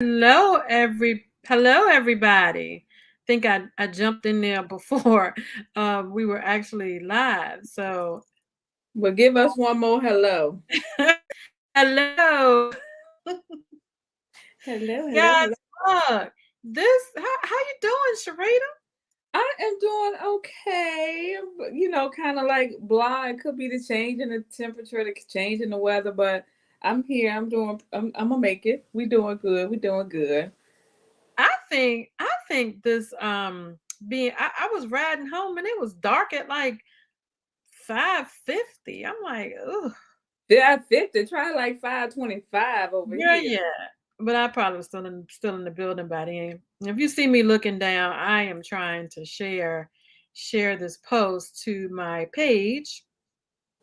Hello everybody. Think I jumped in there before we were actually live. So Well, give us one more hello. hello Hello, hello, guys. hello. Look, how you doing, Sharita? I am doing okay. But, kind of like blind. Could be the change in the temperature, the change in the weather, but I'm here. I'm gonna make it. We doing good. We doing good. I think this being I was riding home and it was dark at like 5:50. I'm like, ugh. Yeah, 50. Try like 5:25 over Yeah, here. yeah. But I probably was still in the building by then. If you see me looking down, I am trying to share this post to my page.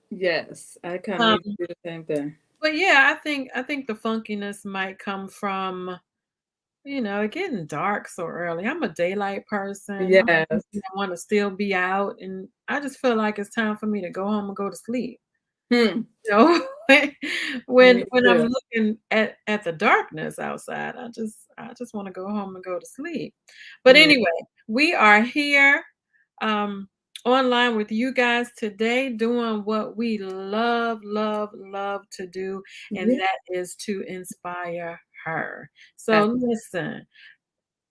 Yes, I kind of Um, need to do the same thing. but yeah, I think the funkiness might come from it getting dark so early. I'm a daylight person. Yes. I want to still be out, and I just feel like it's time for me to go home and go to sleep. Hmm. know, when Me when I'm too. looking at the darkness outside, I just want to go home and go to sleep. But Yeah. anyway, we are here um online with you guys today doing what we love to do, and Yeah. that is to inspire her. I- So listen,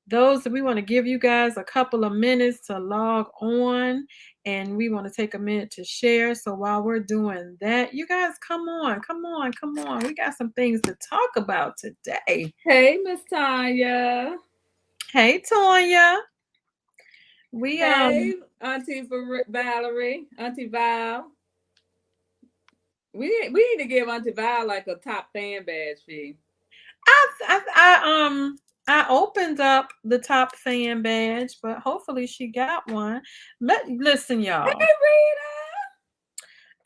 those we want to give you guys a couple of minutes to log on, and we want to take a minute to share. So while we're doing that, you guys come on, we got some things to talk about today. Hey, Miss Tanya. Hey Tonya, we Hey, Valerie, Auntie Val. We need to give Auntie Val like a top fan badge fee. I opened up the top fan badge, but hopefully she got one. Listen, y'all, Hey, Rita.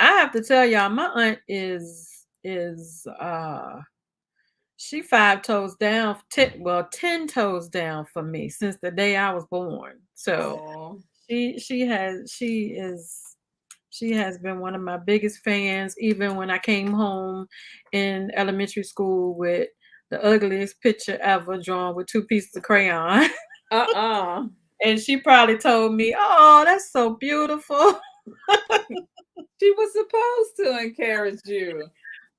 I have to tell y'all, my aunt is she 5 toes down, 10 toes down for me since the day I was born. So Oh, she has been one of my biggest fans, even when I came home in elementary school with the ugliest picture ever drawn with two pieces of crayon. uh-uh. And she probably told me, "Oh, that's so beautiful." She was supposed to encourage you.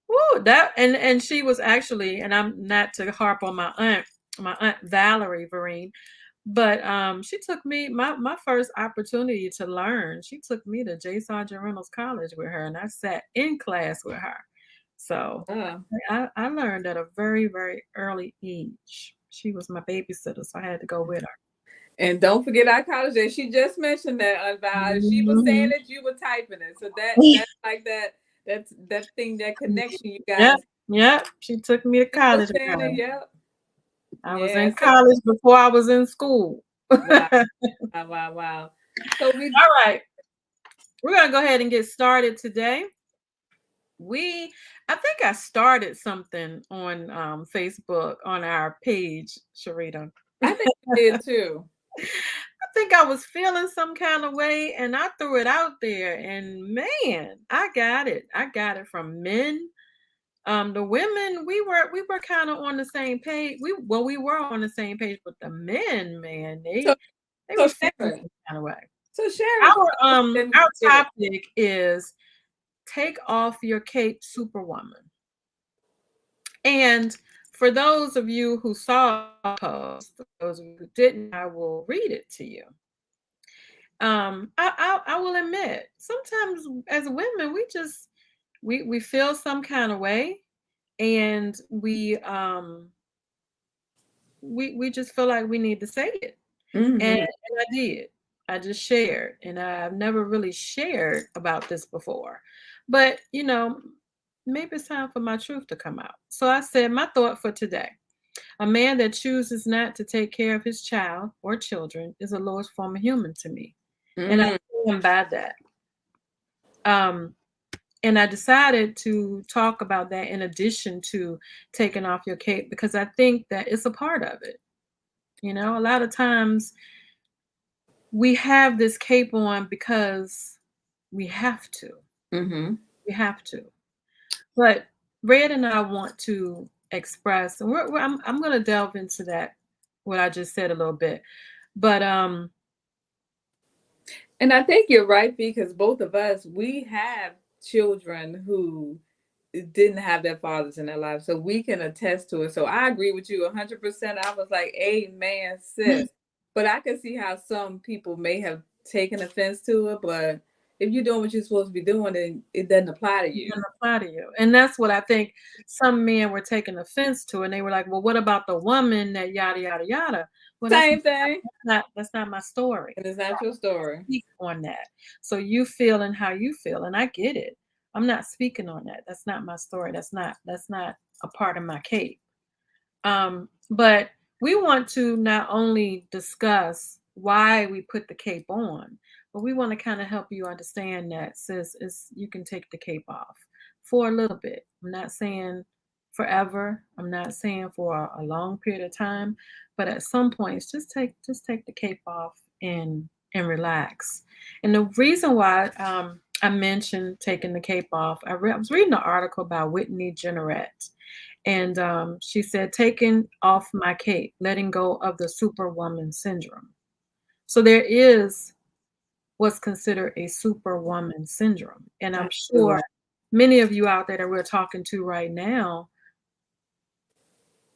Woo, that and she was actually, and I'm not to harp on my aunt Valerie Vereen, but she took me my first opportunity to learn. She took me to J. Sargent Reynolds College with her, and I sat in class with her. So Uh, I learned at a very early age. She was my babysitter, so I had to go with her. and don't forget our college day. She just mentioned that, Aunt Val. She was saying Mhm. that you were typing it. So that's like that thing, that connection you Yep, guys. yep. She took me to She was college, saying it, girl. yep. I was Yeah. in So college before I was in school. wow, All wow, wow, wow. So we right, we're gonna go ahead and get started today. We, I think I started something on Facebook on our page, Sharita. I think we did too. I think I was feeling some kind of way and I threw it out there, and man, I got it. I got it from men. The women, we were kind of on the same page. We were on the same page, but the men, man, So they so were feeling Sharon. some kind of way. So Sharon Our did it. topic is take off your cape, Superwoman. And for those of you who saw the post, for those of you who didn't, I will read it to you. I will admit, sometimes as women, we feel some kind of way, and we just feel like we need to say it, Mm-hmm. and I did. I just shared, and I've never really shared about this before, but maybe it's time for my truth to come out. So I said, my thought for today: a man that chooses not to take care of his child or children is the lowest form of human to me. And I Mm. stand by that. Um, and I decided to talk about that in addition to taking off your cape, because I think that it's a part of it. A lot of times we have this cape on because we have to. Mm-hmm. We have to. But Red and I want to express, and I'm going to delve into that, what I just said a little bit. But And I think you're right because both of us, we have children who didn't have their fathers in their lives, so we can attest to it. So I agree with you 100%. I was like, amen, sis. But I can see how some people may have taken offense to it. But if you're doing what you're supposed to be doing, then it doesn't apply to it you. doesn't apply to you. And that's what I think some men were taking offense to, and they were like, well, what about the woman that yada yada yada? Well, Same thing. that's not my story. And it's not your story. Speak on that. So you feel and how you feel, and I get it. I'm not speaking on that. That's not my story. That's not a part of my cape. But we want to not only discuss why we put the cape on, but we want to kind of help you understand that, sis, is you can take the cape off for a little bit. I'm not saying forever. I'm not saying for a long period of time, but at some points, just take the cape off and relax. And the reason why I mentioned taking the cape off, I was reading an article by Whitney Generette, and she said, taking off my cape, letting go of the superwoman syndrome. So there is what's considered a superwoman syndrome. And I'm sure Absolutely. many of you out there that we're talking to right now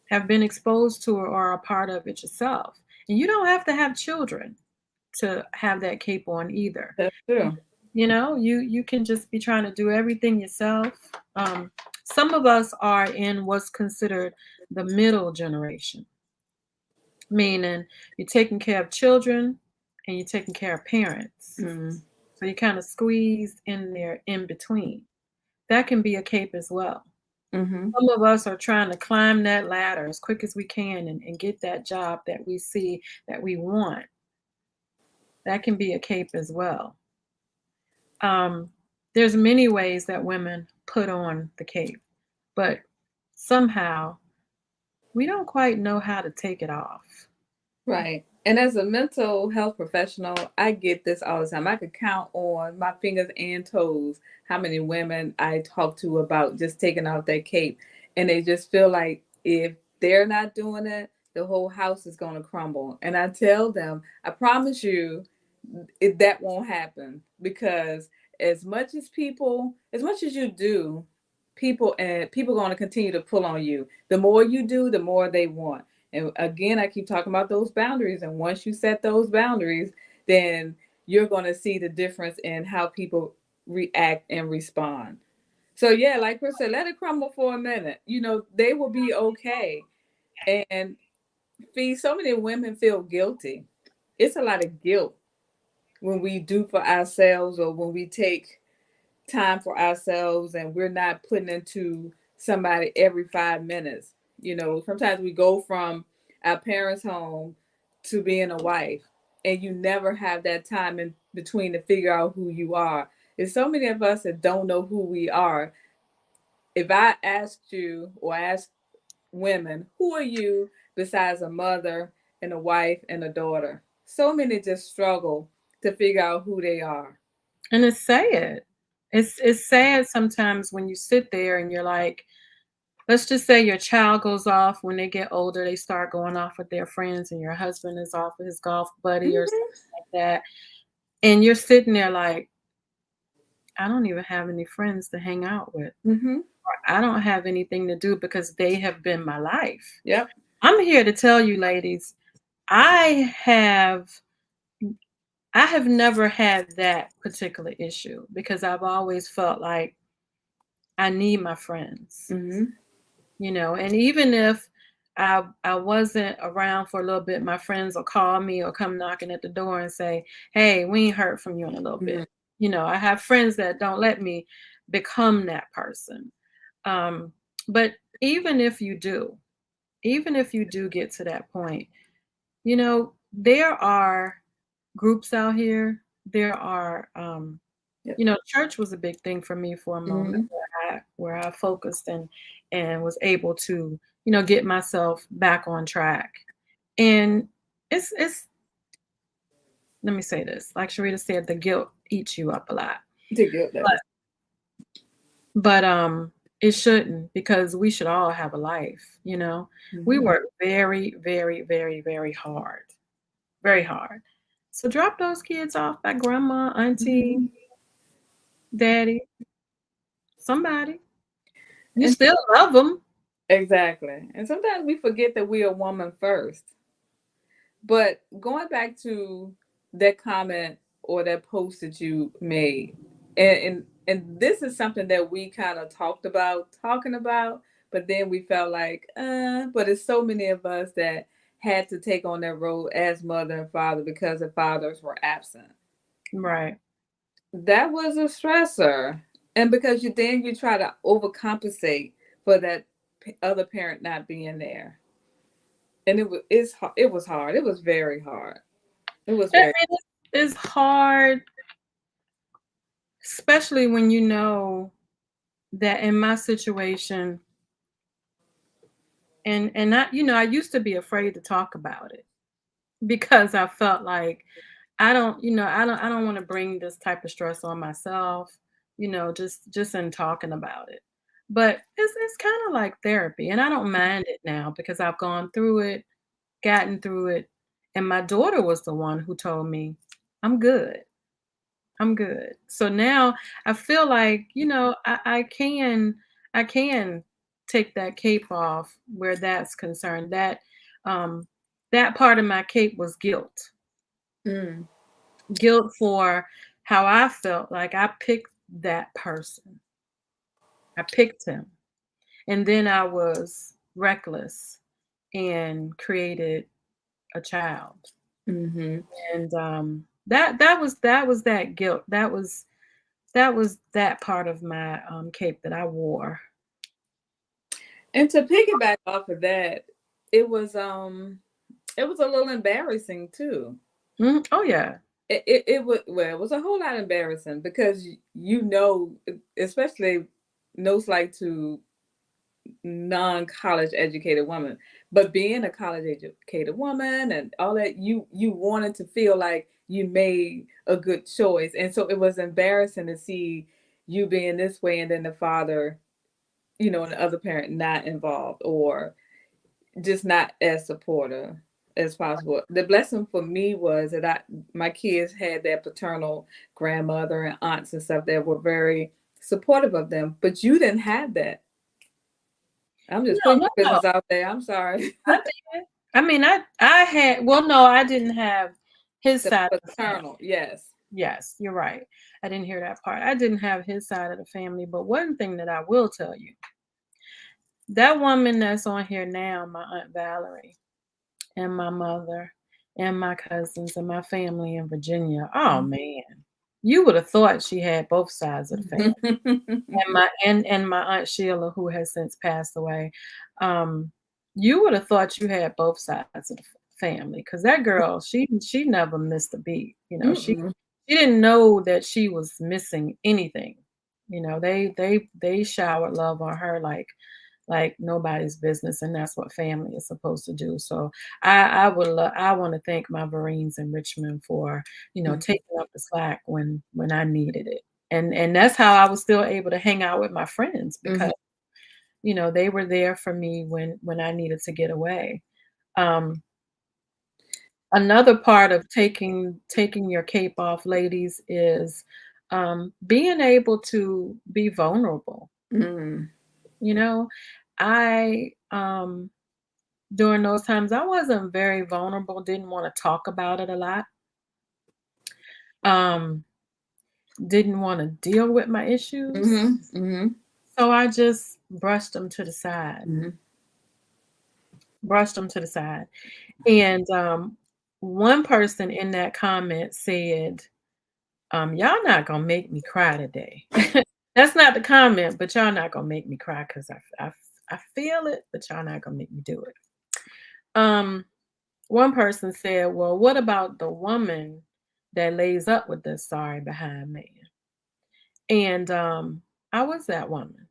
have been exposed to or are a part of it yourself. And you don't have to have children to have that cape on either. That's true. You can just be trying to do everything yourself. Some of us are in what's considered the middle generation, meaning you're taking care of children and you're taking care of parents. Mm-hmm. So you kind of squeezed in there in between. That can be a cape as well. Mm-hmm. Some of us are trying to climb that ladder as quick as we can and get that job that we see that we want. That can be a cape as well. There's many ways that women put on the cape, but somehow we don't quite know how to take it off. Right. And as a mental health professional, I get this all the time. I could count on my fingers and toes how many women I talk to about just taking out their cape. And they just feel like if they're not doing it, the whole house is going to crumble. And I tell them, I promise you, that won't happen because as much as you do, people going to continue to pull on you. The more you do, the more they want. And again, I keep talking about those boundaries. And once you set those boundaries, then you're going to see the difference in how people react and respond. So, yeah, like Chris said, let it crumble for a minute. They will be okay. And so many women feel guilty. It's a lot of guilt when we do for ourselves or when we take time for ourselves and we're not putting into somebody every 5 minutes. Sometimes we go from our parents' home to being a wife, and you never have that time in between to figure out who you are. There's so many of us that don't know who we are. If I asked you or asked women, who are you besides a mother and a wife and a daughter? So many just struggle to figure out who they are. And it's sad. It's sad sometimes when you sit there and you're like, let's just say your child goes off when they get older, they start going off with their friends, and your husband is off with his golf buddy or Mhm. something like that. And you're sitting there like, I don't even have any friends to hang out with. Mhm. I don't have anything to do because they have been my life. Yep. I'm here to tell you, ladies, I have never had that particular issue because I've always felt like I need my friends. Mhm. And even if I wasn't around for a little bit, my friends will call me or come knocking at the door and say, hey, we ain't heard from you in a little Mhm. bit. I have friends that don't let me become that person. But even if you do, get to that point, there are groups out here. There are, Yep. church was a big thing for me for a moment Mhm. where I focused and was able to, get myself back on track. And it's let me say this, like Sharita said, the guilt eats you up a lot. To get that. But but It shouldn't, because we should all have a life, you know? We Mhm. work very, very, very, very hard. Very hard. So drop those kids off by grandma, auntie, Mhm. daddy, somebody. You And still love them. exactly. And sometimes we forget that we're a woman first. But going back to that comment or that post that you made, and this is something that we kind of talking about, but then we felt like, but it's so many of us that had to take on that role as mother and father because the fathers were absent. Right. That was a stressor, and because you try to overcompensate for that other parent not being there, and it was hard. It was very hard. It was I very. mean, it's hard, especially when you know that in my situation, and I, I used to be afraid to talk about it because I felt like I don't want to bring this type of stress on myself, just in talking about it. But it's kind of like therapy, and I don't mind it now because I've gone through it, gotten through it, and my daughter was the one who told me, "I'm good. I'm good." So now I feel like, I can take that cape off where that's concerned. Um that part of my cape was guilt. Mm, Guilt for how I felt like I picked that person. I picked him. And then I was reckless and created a child. mhm. And that was that guilt. That was that part of my cape that I wore. And to piggyback off of that, it was it was a little embarrassing too. Mhm. Oh yeah. It was, well, it was a whole lot embarrassing because especially knows like to non-college educated woman, but being a college educated woman and all that, you wanted to feel like you made a good choice, and so it was embarrassing to see you being this way and then the father, and the other parent not involved or just not as supportive as possible. The blessing for me was that my kids had that paternal grandmother and aunts and stuff that were very supportive of them, but you didn't have that. I'm just No, putting no, my no. business out there. I'm sorry. I did. I mean, I had, well, no, I didn't have his The side of the family. paternal, yes. Yes, you're right. I didn't hear that part. I didn't have his side of the family, but one thing that I will tell you, that woman that's on here now, my Aunt Valerie, and my mother, and my cousins, and my family in Virginia. Oh man, you would have thought she had both sides of the family. And my Aunt Sheila, who has since passed away, um, you would have thought you had both sides of the family, because that girl, she never missed a beat. She Mm-mm. she didn't know that she was missing anything. They showered love on her like nobody's business, and that's what family is supposed to do. So I want to thank my Marines in Richmond for taking up the slack when I needed it, and that's how I was still able to hang out with my friends Mhm. because they were there for me when I needed to get away. Um, Another part of taking your cape off, ladies, is being able to be vulnerable. Mhm. You know, I during those times, I wasn't very vulnerable, didn't wanna talk about it a lot, um, didn't wanna deal with my issues, Mhm. Mhm. so I just brushed them to the side, Mhm. brushed them to the side, and, one person in that comment said, "Y'all not gonna make me cry today." That's not the comment, but y'all not gonna make me cry 'cause I feel it, but y'all not gonna make me do it. Um One person said, "Well, what about the woman that lays up with this sorry behind man?" And I was that woman.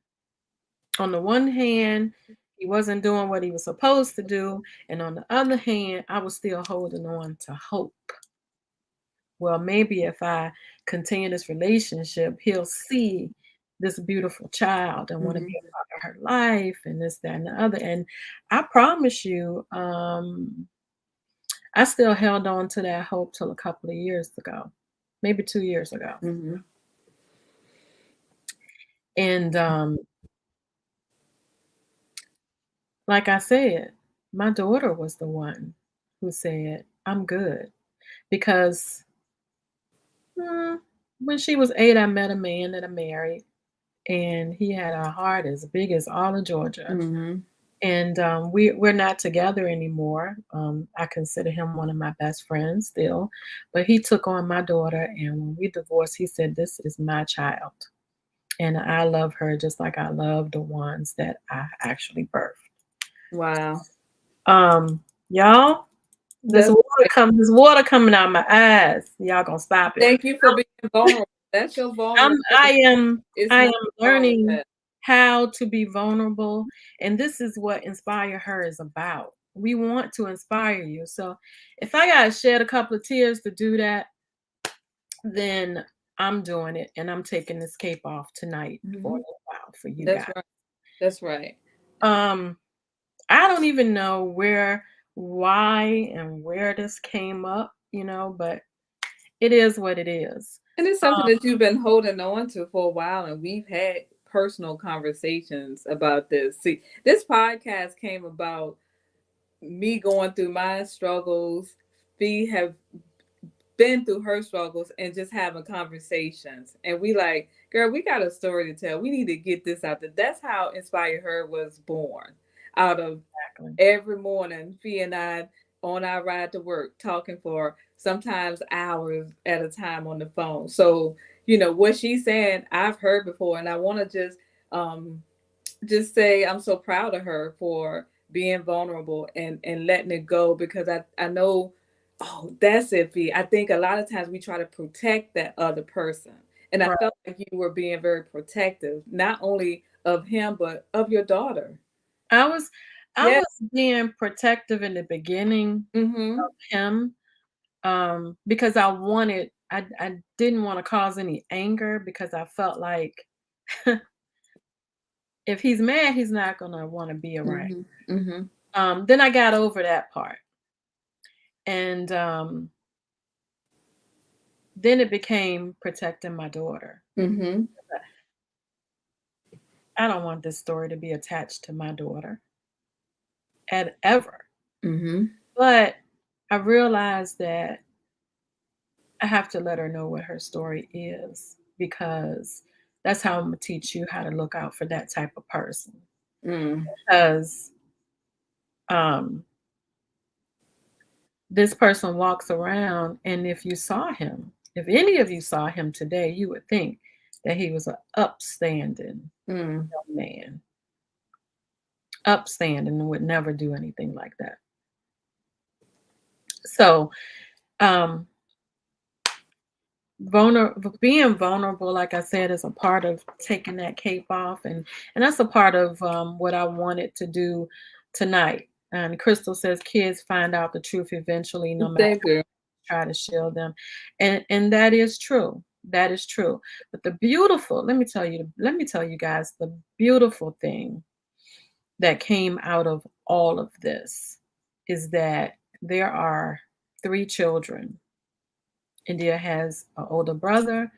On the one hand, he wasn't doing what he was supposed to do, and on the other hand, I was still holding on to hope. Well, maybe if I continue this relationship, he'll see this beautiful child and want to be Mhm. a part of her life and this, that, and the other. And I promise you, I still held on to that hope till a couple of years ago, maybe 2 years ago. Mhm. And like I said, my daughter was the one who said, I'm good. Because mm, when she was 8, I met a man that I married, and he had a heart as big as all of Georgia. Mhm. And we're not together anymore. I consider him one of my best friends still, but he took on my daughter, and when we divorced, he said, "This is my child, and I love her just like I love the ones that I actually birthed." Wow. Y'all, That's this water coming out my eyes. Y'all gonna stop it? Thank you for being vulnerable. That's your I'm I vulnerability. am It's I am not wrong with learning that. how to be vulnerable, and this is what Inspire Her is about. We want to inspire you. So if I gotta shed a couple of tears to do that, then I'm doing it, and I'm taking this cape off tonight for a Mhm. little while for you That's guys. right. That's right. Um, I don't even know why and where this came up, but it is what it is. And it's something that you've been holding on to for a while, and we've had personal conversations about this. See, this podcast came about me going through my struggles. We have been through her struggles and just having conversations. And we like, girl, we got a story to tell. We need to get this out there. That's how Inspire Her was born. Out of Exactly. every morning, Fee and I on our ride to work, talking for sometimes hours at a time on the phone. So, what she's saying, I've heard before, and I want to just say I'm so proud of her for being vulnerable and letting it go, because I know, oh, that's it, Fee. I think a lot of times we try to protect that other person. And I Right. felt like you were being very protective, not only of him, but of your daughter. I was I Yeah. was being protective in the beginning Mm-hmm. of him, because I didn't want to cause any anger because I felt like if he's mad, he's not gonna want to be around. Mm-hmm. Mm-hmm. Then I got over that part, and then it became protecting my daughter. Mm-hmm. I don't want this story to be attached to my daughter at ever. Mm-hmm. But I realized that I have to let her know what her story is because that's how I'm gonna teach you how to look out for that type of person. Mm. Because um, this person walks around, and if any of you saw him today, you would think that he was an upstanding Mm. young man, upstanding, and would never do anything like that. So, um, being vulnerable, like I said, is a part of taking that cape off, and that's a part of what I wanted to do tonight. And Crystal says kids find out the truth eventually, no matter They do. how you try to shield them, and that is true. That is true. But let me tell you guys the beautiful thing that came out of all of this is that there are 3 children. India has an older brother,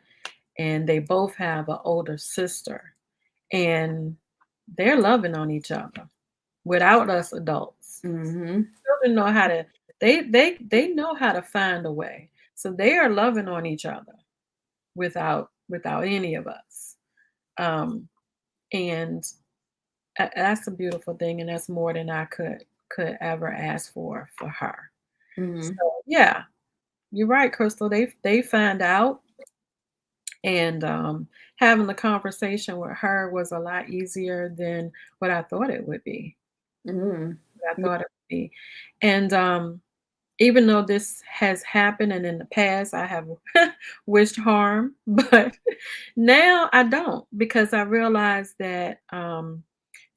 and they both have an older sister, and they're loving on each other without us adults. Mm-hmm. Children know how to they know how to find a way. So they are loving on each other without any of us. Um, and that's a beautiful thing, and that's more than I could ever ask for her. Mm-hmm. So yeah, you're right, Crystal. They find out. And having the conversation with her was a lot easier than what I thought it would be. Mm-hmm. What I thought it would be. And even though this has happened and in the past I have wished harm, but now I don't because I realize that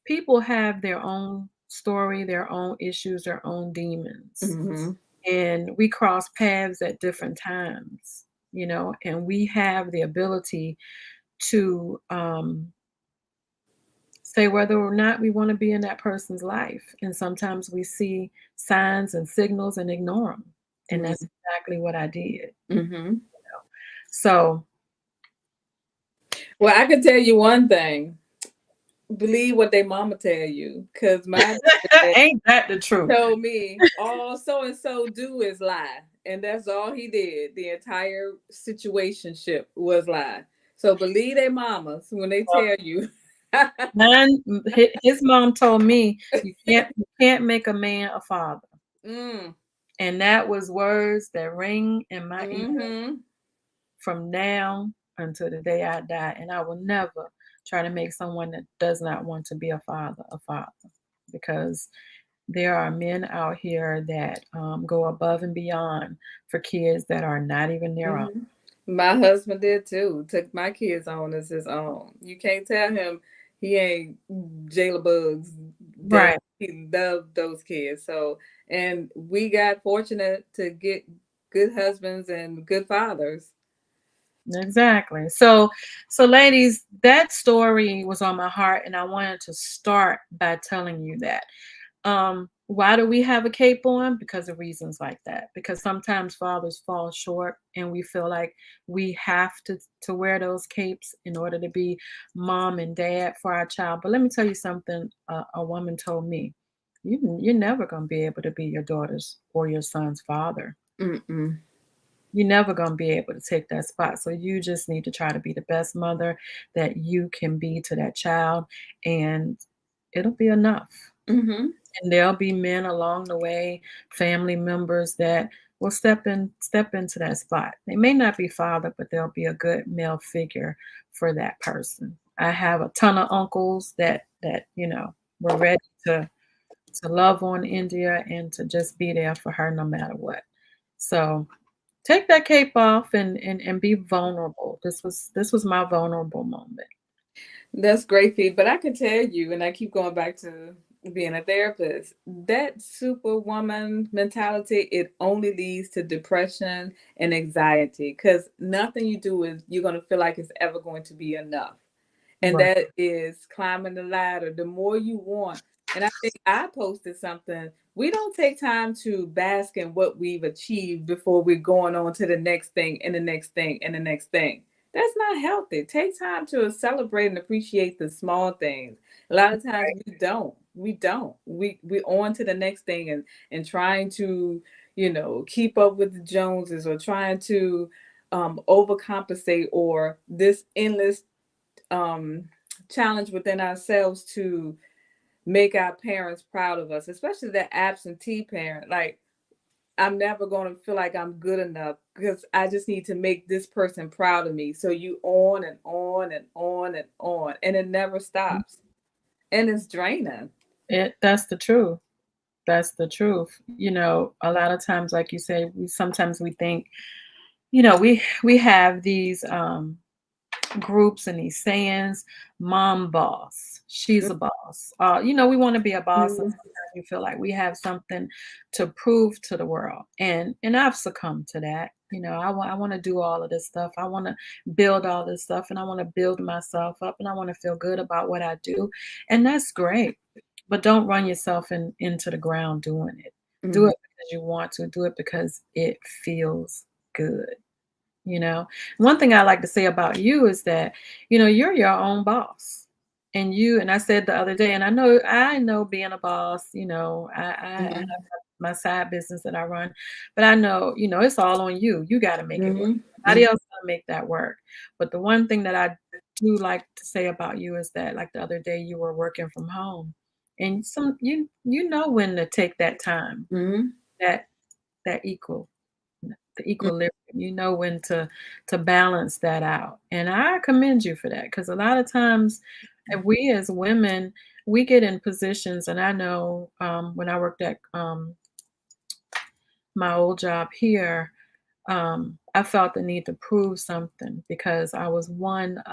people have their own story, their own issues, their own demons. Mm-hmm. And we cross paths at different times, and we have the ability to say whether or not we want to be in that person's life. And sometimes we see signs and signals and ignore them. And that's exactly what I did. Mm-hmm. So, Well, I can tell you one thing. Believe what they mama tell you. Cause my dad ain't that the truth? told me all so and so do is lie. And that's all he did. The entire situationship was lie. So believe their mamas when they tell you. Mine, his mom told me you can't make a man a father. Mm, And that was words that ring in my ear mm-hmm. from now until the day I die. And I will never try to make someone that does not want to be a father, because there are men out here that go above and beyond for kids that are not even their own. Mm-hmm. My husband did too. Took my kids on as his own. You can't tell him he ain't Jayla Bugs. That Right. he loved those kids. So, and we got fortunate to get good husbands and good fathers. Exactly. So ladies, that story was on my heart and I wanted to start by telling you that. Why do we have a cape on? Because of reasons like that. Because sometimes fathers fall short and we feel like we have to wear those capes in order to be mom and dad for our child. But let me tell you something a woman told me. You're never going to be able to be your daughter's or your son's father. Mm-mm. You're never going to be able to take that spot. So you just need to try to be the best mother that you can be to that child, and it'll be enough. Mm-hmm. And there'll be men along the way, family members that will step into that spot. They may not be father, but they'll be a good male figure for that person. I have a ton of uncles that were ready to love on India and to just be there for her no matter what. So take that cape off and be vulnerable. This was my vulnerable moment. That's great feed. But I can tell you, and I keep going back to being a therapist, that superwoman mentality, it only leads to depression and anxiety because nothing you do is you're going to feel like it's ever going to be enough. And Right. that is climbing the ladder. The more you want. And I think I posted something. We don't take time to bask in what we've achieved before we're going on to the next thing and the next thing and the next thing. That's not healthy. Take time to celebrate and appreciate the small things. A lot of times we don't. We don't. We on to the next thing and trying to, keep up with the Joneses or trying to overcompensate or this endless um, challenge within ourselves to make our parents proud of us, especially that absentee parent. Like, I'm never going to feel like I'm good enough because I just need to make this person proud of me. So you on and on and on and on, and it never stops. And it's draining. That's the truth. That's the truth. A lot of times, like you say, we think, we have these groups and these sayings, mom boss, she's a boss. We want to be a boss, and Mhm. sometimes we feel like we have something to prove to the world. And I've succumbed to that. I want to do all of this stuff. I want to build all this stuff, and I want to build myself up, and I want to feel good about what I do. And that's great. But don't run yourself into the ground doing it. Do Mhm. it because you want to. Do it because it feels good. One thing I like to say about you is that, you're your own boss. And I said the other day, and I know being a boss, I have Mhm. my side business that I run, but I know, it's all on you. You got to make it work. Mhm. Nobody else got to make that work. But the one thing that I do like to say about you is that, like the other day, you were working from home, and you know when to take that time, Mhm. that that the equilibrium. You know when to balance that out. And I commend you for that because a lot of times if we as women, we get in positions, and I know when I worked at my old job here, I felt the need to prove something because I was one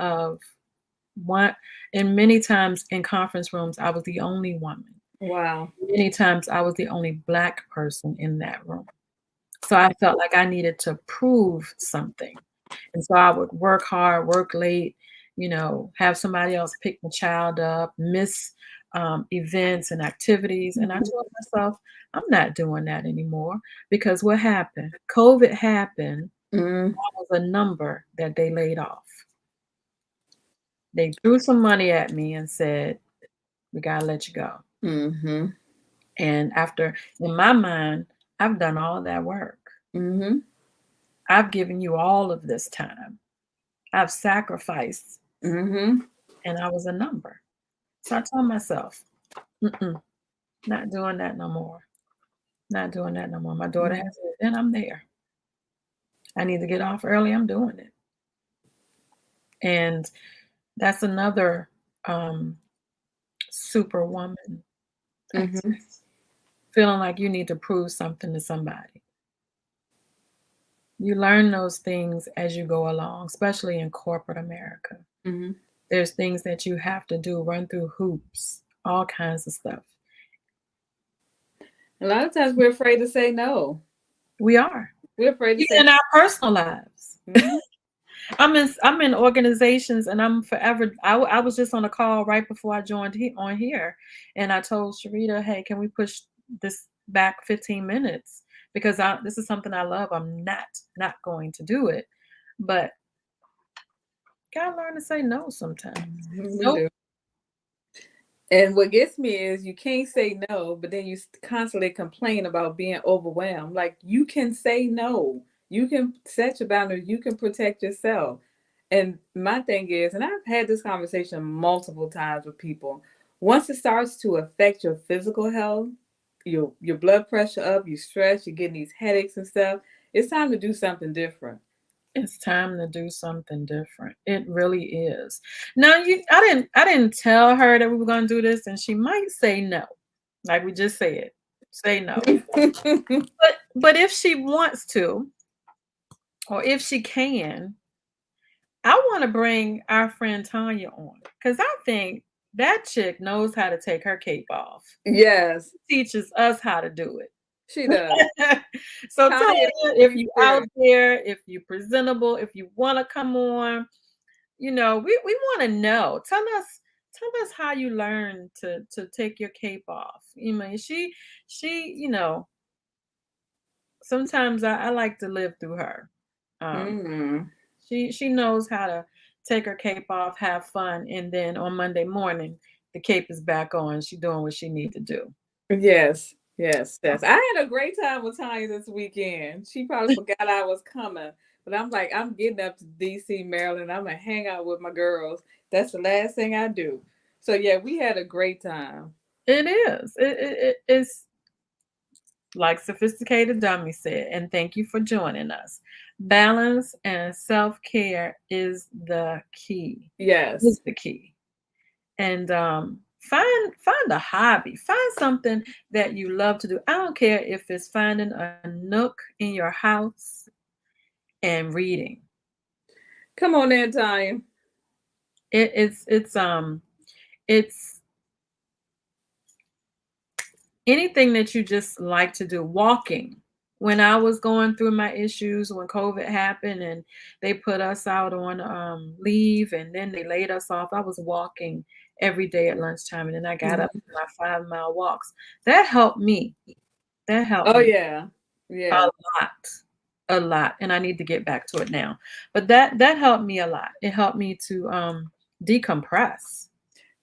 and many times in conference rooms, I was the only woman. Wow. Many times I was the only black person in that room. So I felt like I needed to prove something. And so I would work hard, work late, have somebody else pick the child up, miss events and activities. And I told myself, I'm not doing that anymore because what happened? COVID happened. Mm, That was a number that they laid off. They threw some money at me and said, we got to let you go. mm-hmm. And after, in my mind, I've done all that work. Mm-hmm. I've given you all of this time. I've sacrificed, Mm-hmm. and I was a number. So I told myself, mm-mm, not doing that no more. Not doing that no more. My daughter has it, and I'm there. I need to get off early. I'm doing it. And that's another superwoman Mm-hmm. feeling like you need to prove something to somebody. You learn those things as you go along, especially in corporate America. Mm-hmm. There's things that you have to do, run through hoops, all kinds of stuff. A lot of times we're afraid to say no. We are. We're afraid to Even say in our personal lives. mm-hmm. I'm in organizations and I'm forever. I was just on a call right before I joined on here, and I told Sharita, "Hey, can we push this back 15 minutes? Because this is something I love. I'm not going to do it, but gotta learn to say no sometimes. We Nope. do. And what gets me is you can't say no, but then you constantly complain about being overwhelmed. Like you can say no, you can set your boundaries, you can protect yourself. And my thing is, and I've had this conversation multiple times with people, once it starts to affect your physical health, your blood pressure up, you stress, you're getting these headaches and stuff, it's time to do something different. It's time to do something different. It really is. Now, I didn't tell her that we were going to do this, and she might say no, like we just said, say no. But if she wants to, or if she can, I want to bring our friend Tanya on because I think that chick knows how to take her cape off. Yes, She teaches us how to do it. she does. So Tanya, Tanya, if you out there, if you presentable, if you want to come on, we want to know. Tell us how you learned to take your cape off. She sometimes I like to live through her. mm. She knows how to take her cape off, have fun, and then on Monday morning the cape is back on. She doing what she need to do. Yes, yes, yes. I had a great time with Tanya this weekend. She probably forgot I was coming, but I'm like, I'm getting up to DC, Maryland. I'm gonna hang out with my girls. That's the last thing I do. So yeah, we had a great time. It is. It's like Sophisticated Dummy said, and thank you for joining us. Balance and self-care is the key. Yes. Is the key. And find a hobby. Find something that you love to do. I don't care if it's finding a nook in your house and reading. Come on in, Tanya. It's anything that you just like to do. Walking. When I was going through my issues when COVID happened and they put us out on leave and then they laid us off, I was walking every day at lunchtime, and then I got up to my 5-mile walks. That helped me. That helped Oh me yeah, yeah. a lot, and I need to get back to it now. But that helped me a lot. It helped me to decompress.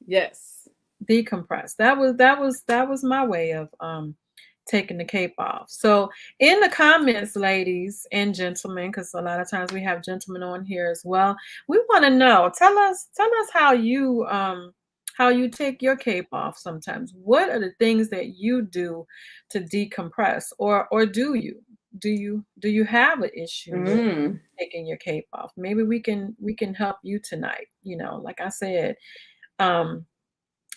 Yes. Decompress. That was my way of taking the cape off. So in the comments, ladies and gentlemen, because a lot of times we have gentlemen on here as well, we want to know. Tell us how you take your cape off sometimes. What are the things that you do to decompress, or do you have an issue with Mm. taking your cape off? Maybe we can help you tonight. Like I said,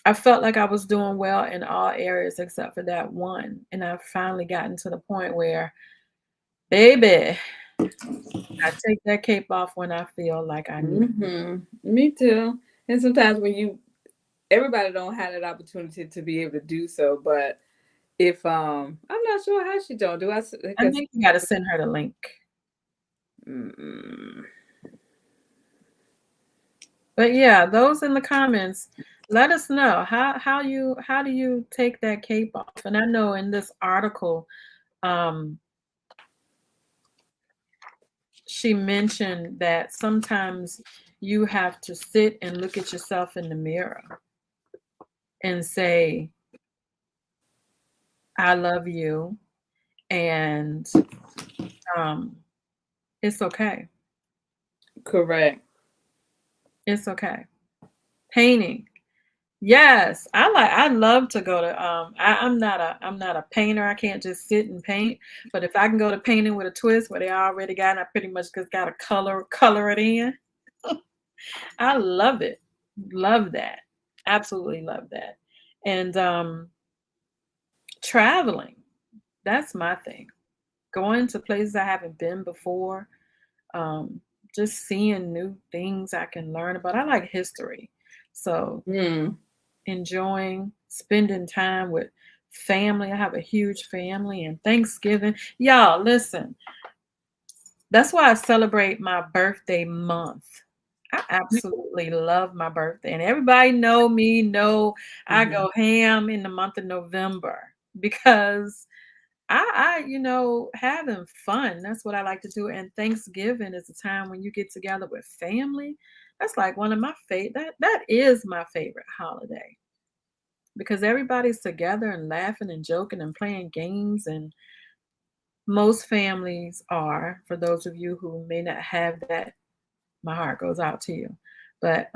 I felt like I was doing well in all areas except for that one. And I've finally gotten to the point where, baby, I take that cape off when I feel like I need. Me too. And sometimes when everybody don't have that opportunity to be able to do so, but if I'm not sure how she don't do. I think you got to send her the link. Mm-mm. But yeah, those in the comments, let us know how do you take that cape off? And I know in this article, um, she mentioned that sometimes you have to sit and look at yourself in the mirror and say, I love you, and um, it's okay. Correct. It's okay. Painting. Yes, I love to go to I'm not a painter. I can't just sit and paint. But if I can go to painting with a twist where they already got and I pretty much just gotta color it in. I love it. Love that. Absolutely love that. And traveling, that's my thing. Going to places I haven't been before, um, just seeing new things I can learn about. I like history. So Mm. enjoying spending time with family. I have a huge family and Thanksgiving. Y'all, listen, that's why I celebrate my birthday month. I absolutely love my birthday. And everybody know me, know I Mhm. go ham in the month of November because having fun. That's what I like to do. And Thanksgiving is a time when you get together with family. That's like one of my favorite that is my favorite holiday because everybody's together and laughing and joking and playing games. And most families are, for those of you who may not have that, my heart goes out to you. But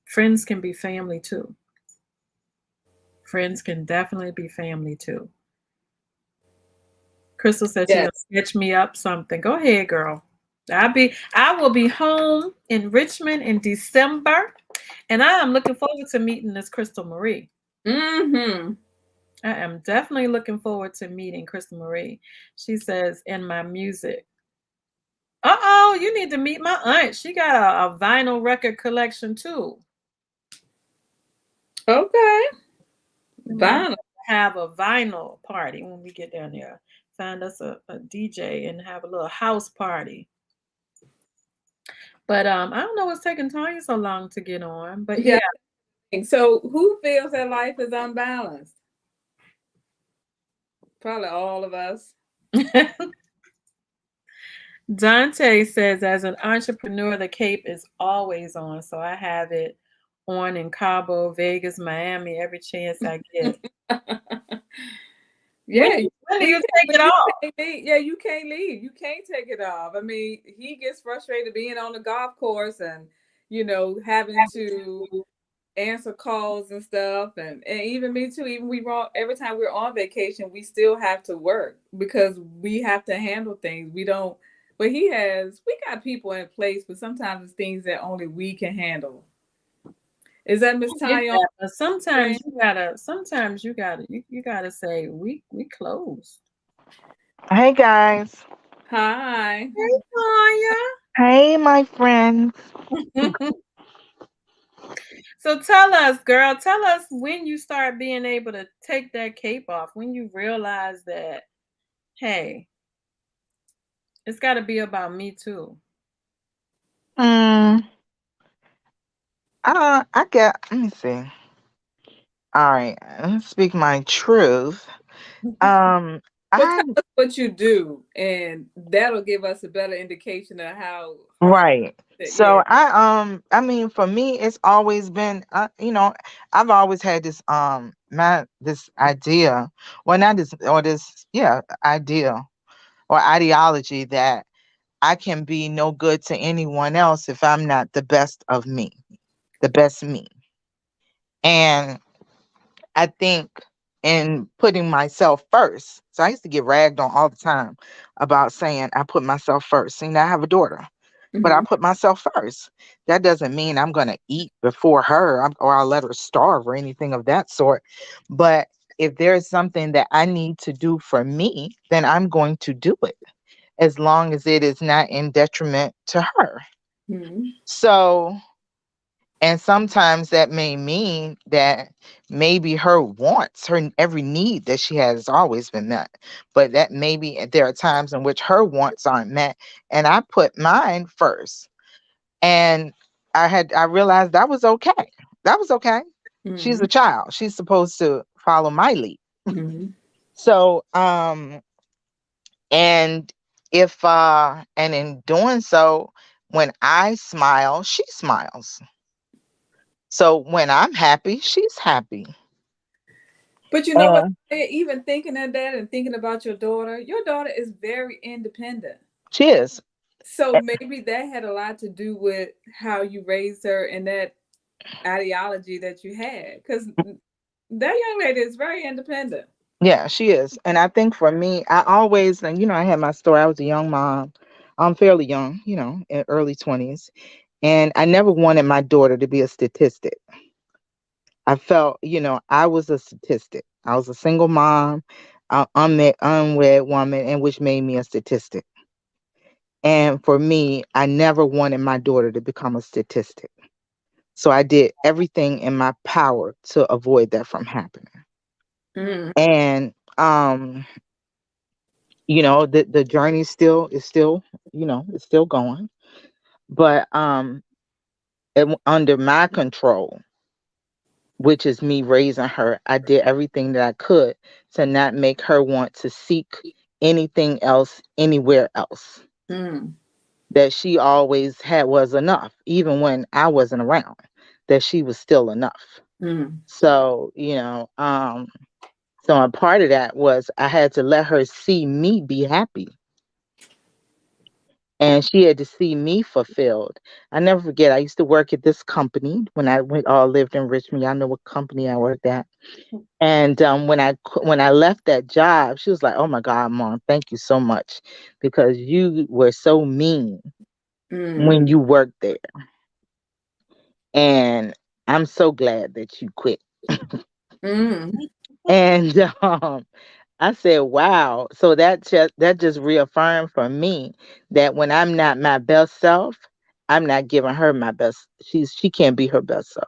friends can be family too. Friends can definitely be family too. Crystal said she's gonna Yes. sketch me up something. Go ahead, girl. I will be home in Richmond in December, and I am looking forward to meeting this Crystal Marie. Mm-hmm. I am definitely looking forward to meeting Crystal Marie. She says, in my music. Uh-oh, you need to meet my aunt. She got a vinyl record collection too. Okay. We might Vinyl. have a vinyl party when we get down there. Find us a DJ and have a little house party. But I don't know what's taking Tanya so long to get on. But Yeah. yeah. So who feels that life is unbalanced? Probably all of us. Dante says, as an entrepreneur, the cape is always on. So I have it on in Cabo, Vegas, Miami, every chance I get. When, Yeah, when do we you can't, take but it you off? can't leave. Yeah, you can't leave. You can't take it off. I mean, he gets frustrated being on the golf course and having to answer calls and stuff, and even me too. Even every time we're on vacation, we still have to work because we have to handle things. We don't. But we got people in place, but sometimes it's things that only we can handle. Is that Miss Get Tanya on that, but the you gotta say we closed. Hey guys. Hi. Hey, Hey, my friends. Tanya. So tell us, girl, tell us when you start being able to take that cape off, when you realize that, hey, it's got to be about me too. Mm, I get. Let me see. All right, let's speak my truth. Um, Well, tell I us what you do, and that'll give us a better indication of how hard right. that. Yeah. So I mean, for me, it's always been, I've always had this idea, well, not this or this, yeah, idea or ideology that I can be no good to anyone else if I'm not the best of me, the best me. And I think in putting myself first. So I used to get ragged on all the time about saying I put myself first. See, now I have a daughter, but I Hmm. put myself first. That doesn't mean I'm going to eat before her or I'll let her starve or anything of that sort. But if there's something that I need to do for me, then I'm going to do it as long as it is not in detriment to her. Hmm. So, and sometimes that may mean that maybe her wants, her every need that she has always been met. But that maybe there are times in which her wants aren't met. And I put mine first. And I realized that was okay. That was okay. She's Mm-hmm. a child. She's supposed to follow my lead. Mm-hmm. So and if and in doing so, when I smile, she smiles. So when I'm happy, she's happy. But you know what? Uh, Even thinking of that and thinking about your daughter is very independent. she is. So maybe that had a lot to do with how you raised her and that ideology that you had. Because that young lady is very independent. Yeah, she is. And I think for me, I always, and I had my story. I was a young mom. I'm fairly young, in early 20s. And I never wanted my daughter to be a statistic. I felt, I was a statistic. I was a single mom, unwed woman, and which made me a statistic. And for me, I never wanted my daughter to become a statistic. So I did everything in my power to avoid that from happening. Mm-hmm. And the journey is still it's still going, but under my control, which is me raising her, I did everything that I could to not make her want to seek anything else anywhere else. Mm-hmm. That she always had was enough, even when I wasn't around, that she was still enough. Mm-hmm. So so a part of that was I had to let her see me be happy, and she had to see me fulfilled. I never forget. I used to work at this company when I went all lived in Richmond. Y'all know what company I worked at. And when I left that job, she was like, "Oh my God, Mom, thank you so much, because you were so mean Mm-hmm. when you worked there, and I'm so glad that you quit." Mm-hmm. And I said, "Wow." So that just reaffirmed for me that when I'm not my best self, I'm not giving her my best. She can't be her best self,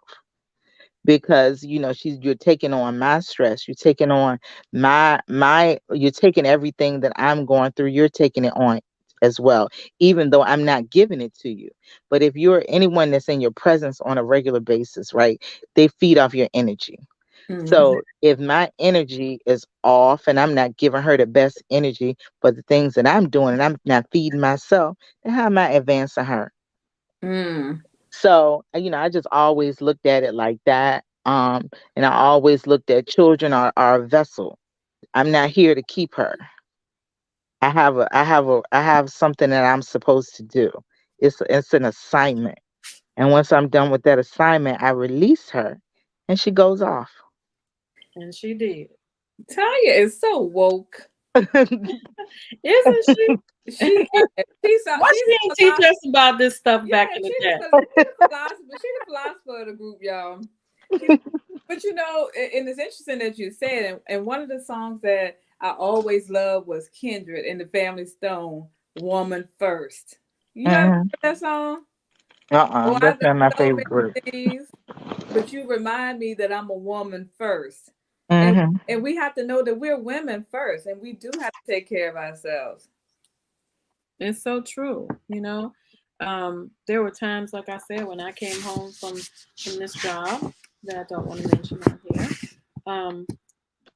because you're taking on my stress, you're taking on you're taking everything that I'm going through, you're taking it on as well, even though I'm not giving it to you. But if you're anyone that's in your presence on a regular basis, right, they feed off your energy. Mm-hmm. So if my energy is off and I'm not giving her the best energy for the things that I'm doing, and I'm not feeding myself, then how am I advancing her? Mm-hmm. So, I just always looked at it like that. And I always looked at children are a vessel. I'm not here to keep her. I have something that I'm supposed to do. It's an assignment. And once I'm done with that assignment, I release her and she goes off. And she did. Tanya is so woke. Isn't she? She is. Why She's she a didn't teach us about this stuff yeah, back in the day? she's the philosopher of the group, y'all. She's, but and it's interesting that you said, and one of the songs that I always loved was Kindred and the Family Stone, "Woman First." You ever Hmm. heard that song? Oh, I've That's done not my so favorite many group. things, but you remind me that I'm a woman first, and Hmm. and we have to know that we're women first, and we do have to take care of ourselves. It's so true. There were times, like I said, when I came home from this job that I don't want to mention on here, um,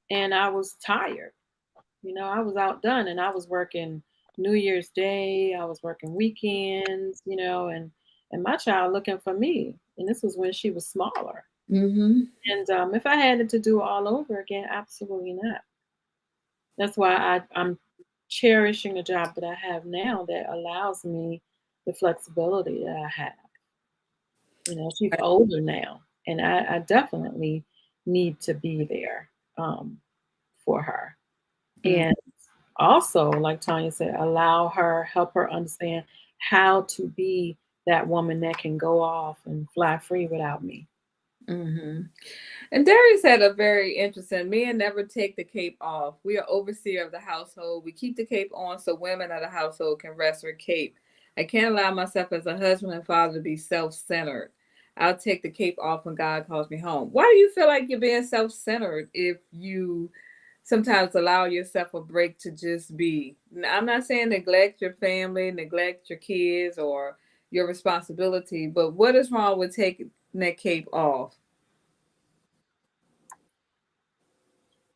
and I was tired. I was outdone, and I was working New Year's Day. I was working weekends. And my child looking for me, and this was when she was smaller. Mm-hmm. And if I had it to do all over again, absolutely not. That's why I'm cherishing a job that I have now that allows me the flexibility that I have. She's older now, and I definitely need to be there for her. And also, like Tanya said, help her understand how to be that woman that can go off and fly free without me. Mm-hmm. And Darius had a very interesting men never take the cape off. We are overseer of the household. We keep the cape on so women of the household can rest their cape. I can't allow myself as a husband and father to be self-centered. I'll take the cape off when God calls me home. Why do you feel like you're being self-centered if you sometimes allow yourself a break to just be? I'm not saying neglect your family, neglect your kids, or your responsibility. But what is wrong with taking that cape off?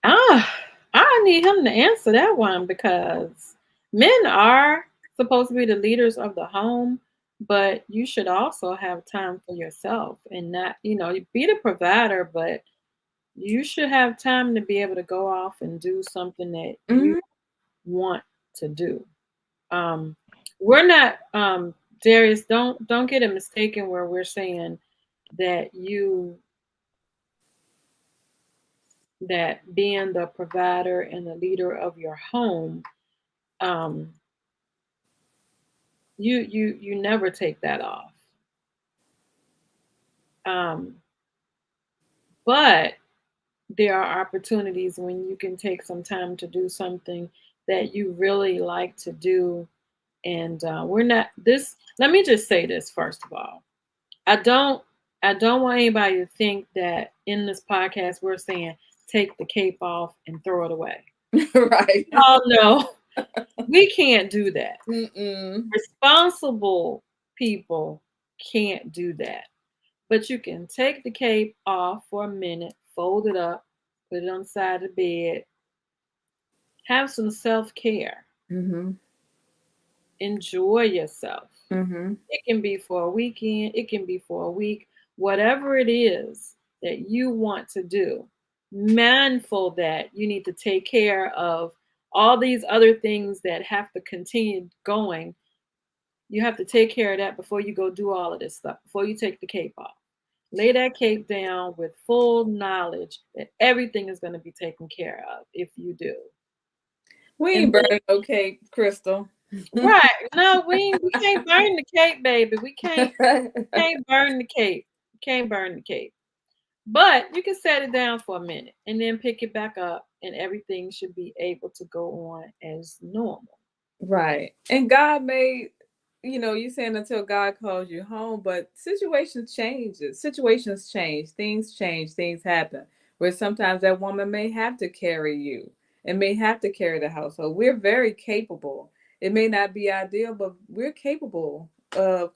I need him to answer that one because men are supposed to be the leaders of the home, but you should also have time for yourself and not, be the provider, but you should have time to be able to go off and do something that you Mhm. want to do. Um, we're not, Darius, don't get it mistaken where we're saying that that being the provider and the leader of your home, um, you never take that off. Um, but there are opportunities when you can take some time to do something that you really like to do. And we're not this. Let me just say this first of all. I don't I don't want anybody to think that in this podcast we're saying take the cape off and throw it away. Right. Oh no, we can't do that. Mm-mm. Responsible people can't do that. But you can take the cape off for a minute, fold it up, put it on the side of the bed, have some self care, Mm-hmm. enjoy yourself. Mm-hmm. It can be for a weekend, it can be for a week, whatever it is that you want to do. Mindful that you need to take care of all these other things that have to continue going. You have to take care of that before you go do all of this stuff, before you take the cape off. Lay that cape down with full knowledge that everything is going to be taken care of if you do. We And ain't burning no cape, Crystal. right, no, we can't burn the cape, baby. We can't burn the cape. Can't burn the cape. But you can set it down for a minute and then pick it back up, and everything should be able to go on as normal. Right. And God made, you saying until God calls you home, but situations change, things happen. Where sometimes that woman may have to carry you and may have to carry the household. We're very capable. It may not be ideal, but we're capable of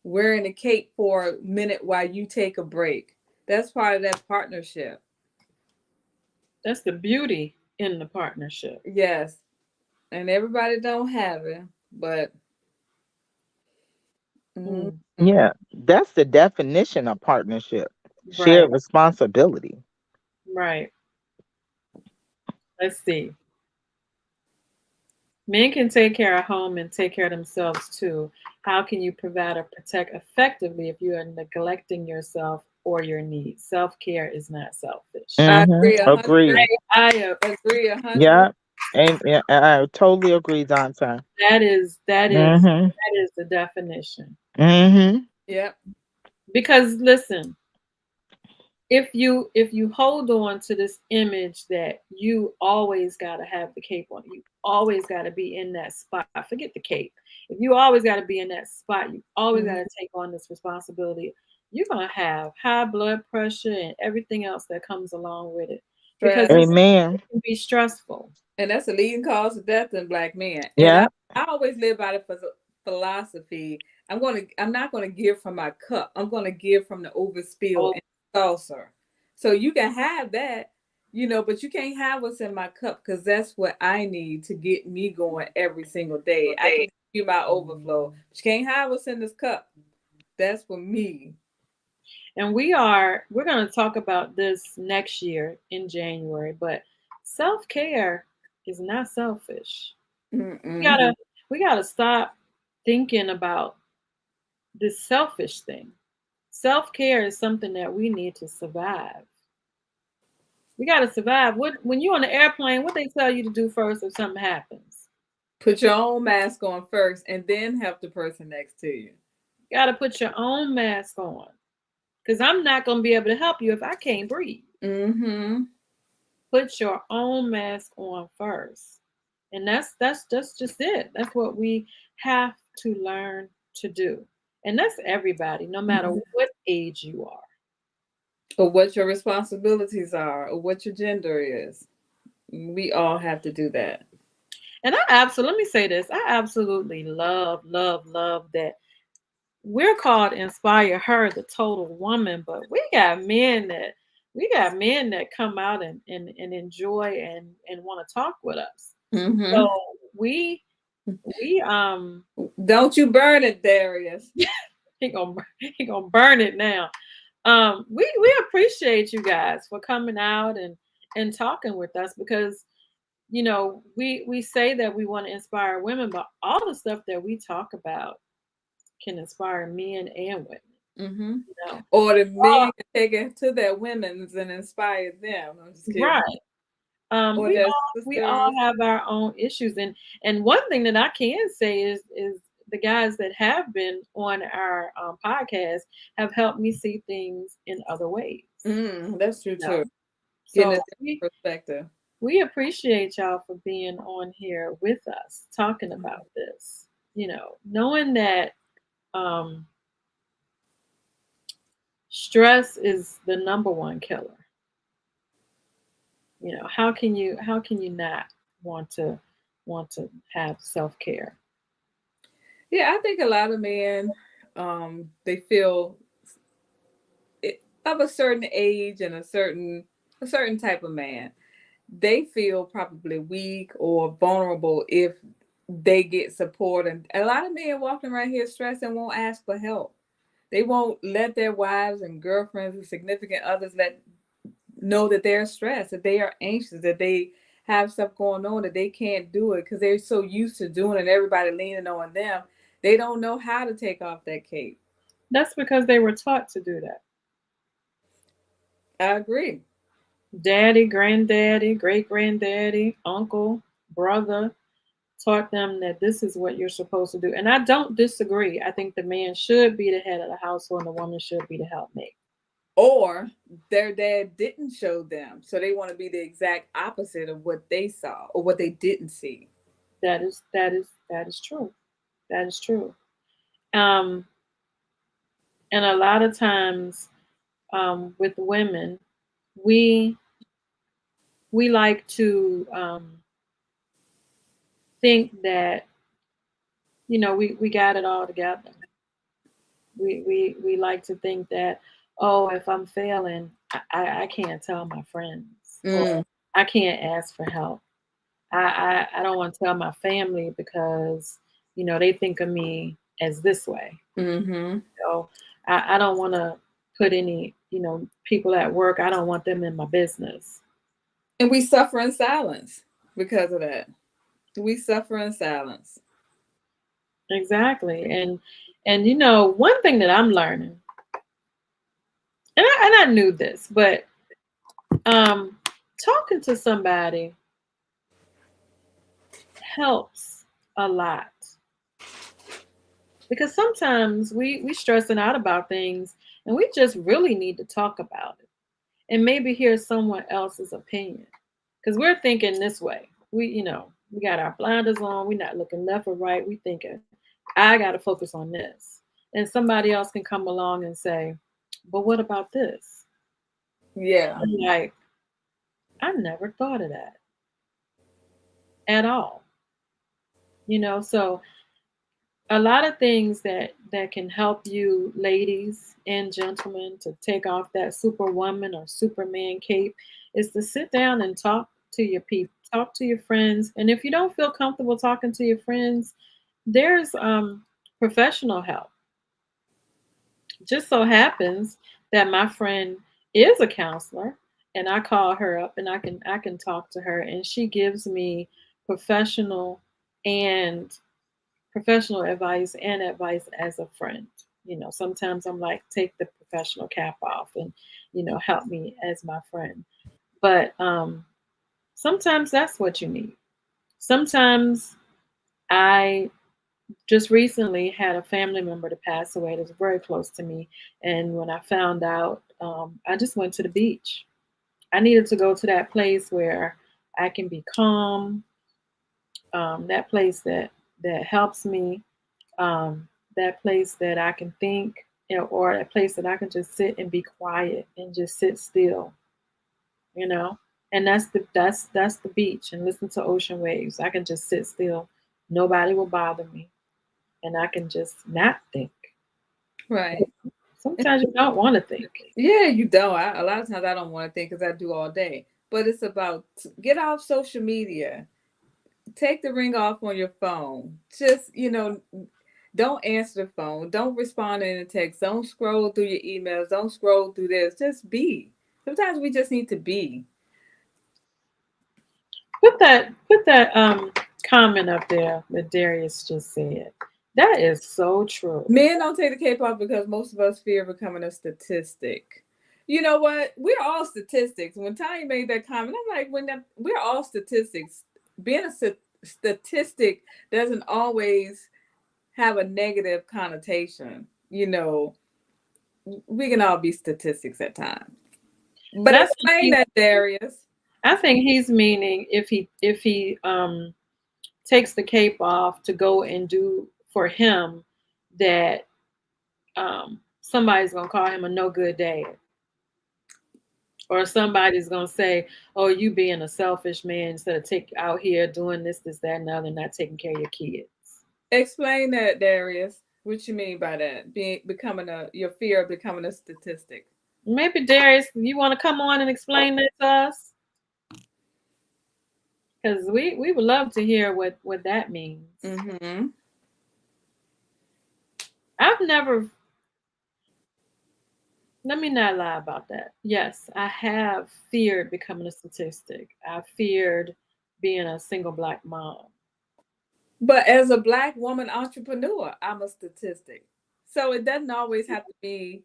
wearing a cape for a minute while you take a break. That's part of that partnership. That's the beauty in the partnership. Yes. And everybody don't have it, but mm, Mm, Yeah, that's the definition of partnership. right, Shared responsibility. right. Let's see. Men can take care of home and take care of themselves too. How can you provide or protect effectively if you are neglecting yourself or your needs? Self care is not selfish. I agree a hundred. Agreed. I Agree 100. Yeah. And yeah, I totally agree, Dante. that Mm-hmm. is the definition. Mm-hmm. Yep. Because listen, if you hold on to this image that you always got to have the cape on, you always got to be in that spot, forget the cape. If you always got to be in that spot, you always got Mhm. to take on this responsibility, you're going to have high blood pressure and everything else that comes along with it, because Stress. it Amen. can be stressful. And that's a leading cause of death in black men. And I, Yeah. I always live by the philosophy. I'm not gonna give from my cup. I'm gonna give from the overspill Oh, and saucer. So you can have that, but you can't have what's in my cup because that's what I need to get me going every single day. I can give you my overflow, but you can't have what's in this cup. That's for me. and we're going to talk about this next year in January, but self-care is not selfish. We Mm-mm. gotta we gotta stop thinking about this selfish thing. Self-care is something that we need to survive. We gotta survive. When you're on the airplane, what they tell you to do first if something happens? Put your own mask on first, and then help the person next to you. You gotta put your own mask on. Because I'm not gonna be able to help you if I can't breathe. Mm-hmm. Put your own mask on first. And that's just it. That's what we have to learn to do. And that's everybody, no matter what age you are. Or what your responsibilities are, or what your gender is. We all have to do that. And I absolutely, let me say this, I absolutely love, love, love that we're called Inspire Her, the total woman, but we got men that come out and enjoy and want to talk with us. So Mm-hmm. we Don't you burn it, Darius. he gonna burn it now. We appreciate you guys for coming out and talking with us, because we say that we want to inspire women, but all the stuff that we talk about can inspire men and women. Mm-hmm. You know, Or the Oh, men can take it to their women's and inspire them. I'm just kidding. right. Or We their all sisters. have our own issues, and one thing that I can say is the guys that have been on our podcast have helped me see things in other ways. That's true You too. know, Getting a so different perspective. we appreciate y'all for being on here with us talking about this. Knowing that um, stress is the number one killer. How can you not want to want to have self-care? Yeah, I think a lot of men, they feel of a certain age and a certain type of man, they feel probably weak or vulnerable if they get support. And a lot of men walking around here stressed and won't ask for help. They won't let their wives and girlfriends and significant others let know that they're stressed, that they are anxious, that they have stuff going on, that they can't do it because they're so used to doing it. Everybody leaning on them. They don't know how to take off that cape. That's because they were taught to do that. I agree. Daddy, granddaddy, great granddaddy, uncle, brother taught them that this is what you're supposed to do. And I don't disagree. I think the man should be the head of the household and the woman should be the helpmate. Or their dad didn't show them, so they want to be the exact opposite of what they saw or what they didn't see. That is true. That is true. Um, and a lot of times, with women, we we like to think that we got it all together. We like to think that, oh, if I'm failing, I can't tell my friends, or Mm, I can't ask for help. I don't want to tell my family because they think of me as this way. mm-hmm. So I don't want to put any people at work. I don't want them in my business. And we suffer in silence because of that. We suffer in silence. Exactly. And one thing that I'm learning, and I knew this, but um talking to somebody helps a lot, because sometimes we stressing out about things and we just really need to talk about it and maybe hear someone else's opinion, because we're thinking this way. We got our blinders on, we're not looking left or right, we thinking I got to focus on this, and somebody else can come along and say, but what about this? Yeah. I'm like, I never thought of that at all. So a lot of things that can help you, ladies and gentlemen, to take off that superwoman or superman cape is to sit down and talk to your people, talk to your friends. And if you don't feel comfortable talking to your friends, there's professional help. Just so happens that my friend is a counselor, and I call her up and I can talk to her, and she gives me professional and professional advice and advice as a friend. Sometimes I'm like, take the professional cap off and, help me as my friend. But sometimes that's what you need. Sometimes I just recently had a family member to pass away that's very close to me. And when I found out, I just went to the beach. I needed to go to that place where I can be calm, that place that helps me, that place that I can think, or a place that I can just sit and be quiet and just sit still, you know. And that's the beach, and listen to ocean waves. I can just sit still. Nobody will bother me, and I can just not think. Right. Sometimes you don't want to think. Yeah, you don't. A lot of times I don't want to think because I do all day. But it's about get off social media. Take the ring off on your phone. Just, don't answer the phone. Don't respond in a text. Don't scroll through your emails. Don't scroll through this. Just be. Sometimes we just need to be. Put that comment up there that Darius just said. That is so true. Men don't take the cape off because most of us fear becoming a statistic. You know what? We're all statistics. When Tanya made that comment, I'm like, we're all statistics. Being a statistic doesn't always have a negative connotation. We can all be statistics at times. But explain that, Darius. I think he's meaning if he takes the cape off to go and do for him that somebody's gonna call him a no good dad. Or somebody's gonna say, "Oh, you being a selfish man instead of out here doing this, that, and the other, not taking care of your kids." Explain that, Darius. What you mean by that? Your fear of becoming a statistic. Maybe Darius, you want to come on and explain that to us? Because we would love to hear what that means. Mm-hmm. I've never. Let me not lie about that. Yes, I have feared becoming a statistic. I feared being a single Black mom. But as a Black woman entrepreneur, I'm a statistic. So it doesn't always have to be